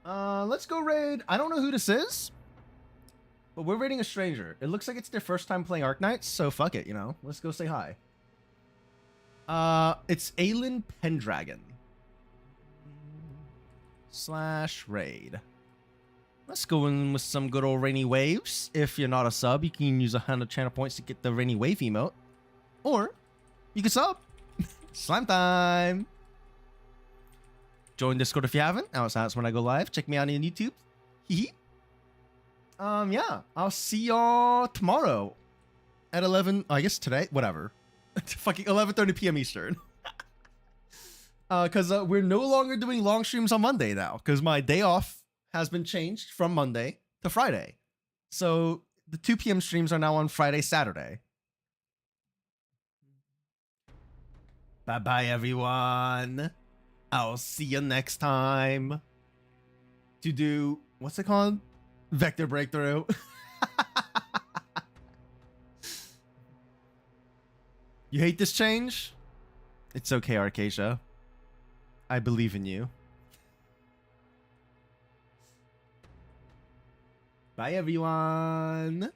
Let's go raid. I don't know who this is, but we're raiding a stranger. It looks like it's their first time playing Arknights, so fuck it, you know. Let's go say hi. It's Aelin Pendragon. /raid. Let's go in with some good old Rainy Waves. If you're not a sub, you can use 100 channel points to get the Rainy Wave emote. Or, you can sub. Slime time! Join Discord if you haven't. That's when I go live. Check me out on YouTube. Hee. Yeah. I'll see y'all tomorrow at 11. I guess today. Whatever. Fucking 11:30 p.m. Eastern. Because we're no longer doing long streams on Monday now. Because my day off has been changed from Monday to Friday. So the 2 p.m. streams are now on Friday, Saturday. Bye-bye, everyone. I'll see you next time to do, what's it called? Vector Breakthrough. You hate this change? It's okay, Arcasia. I believe in you. Bye, everyone.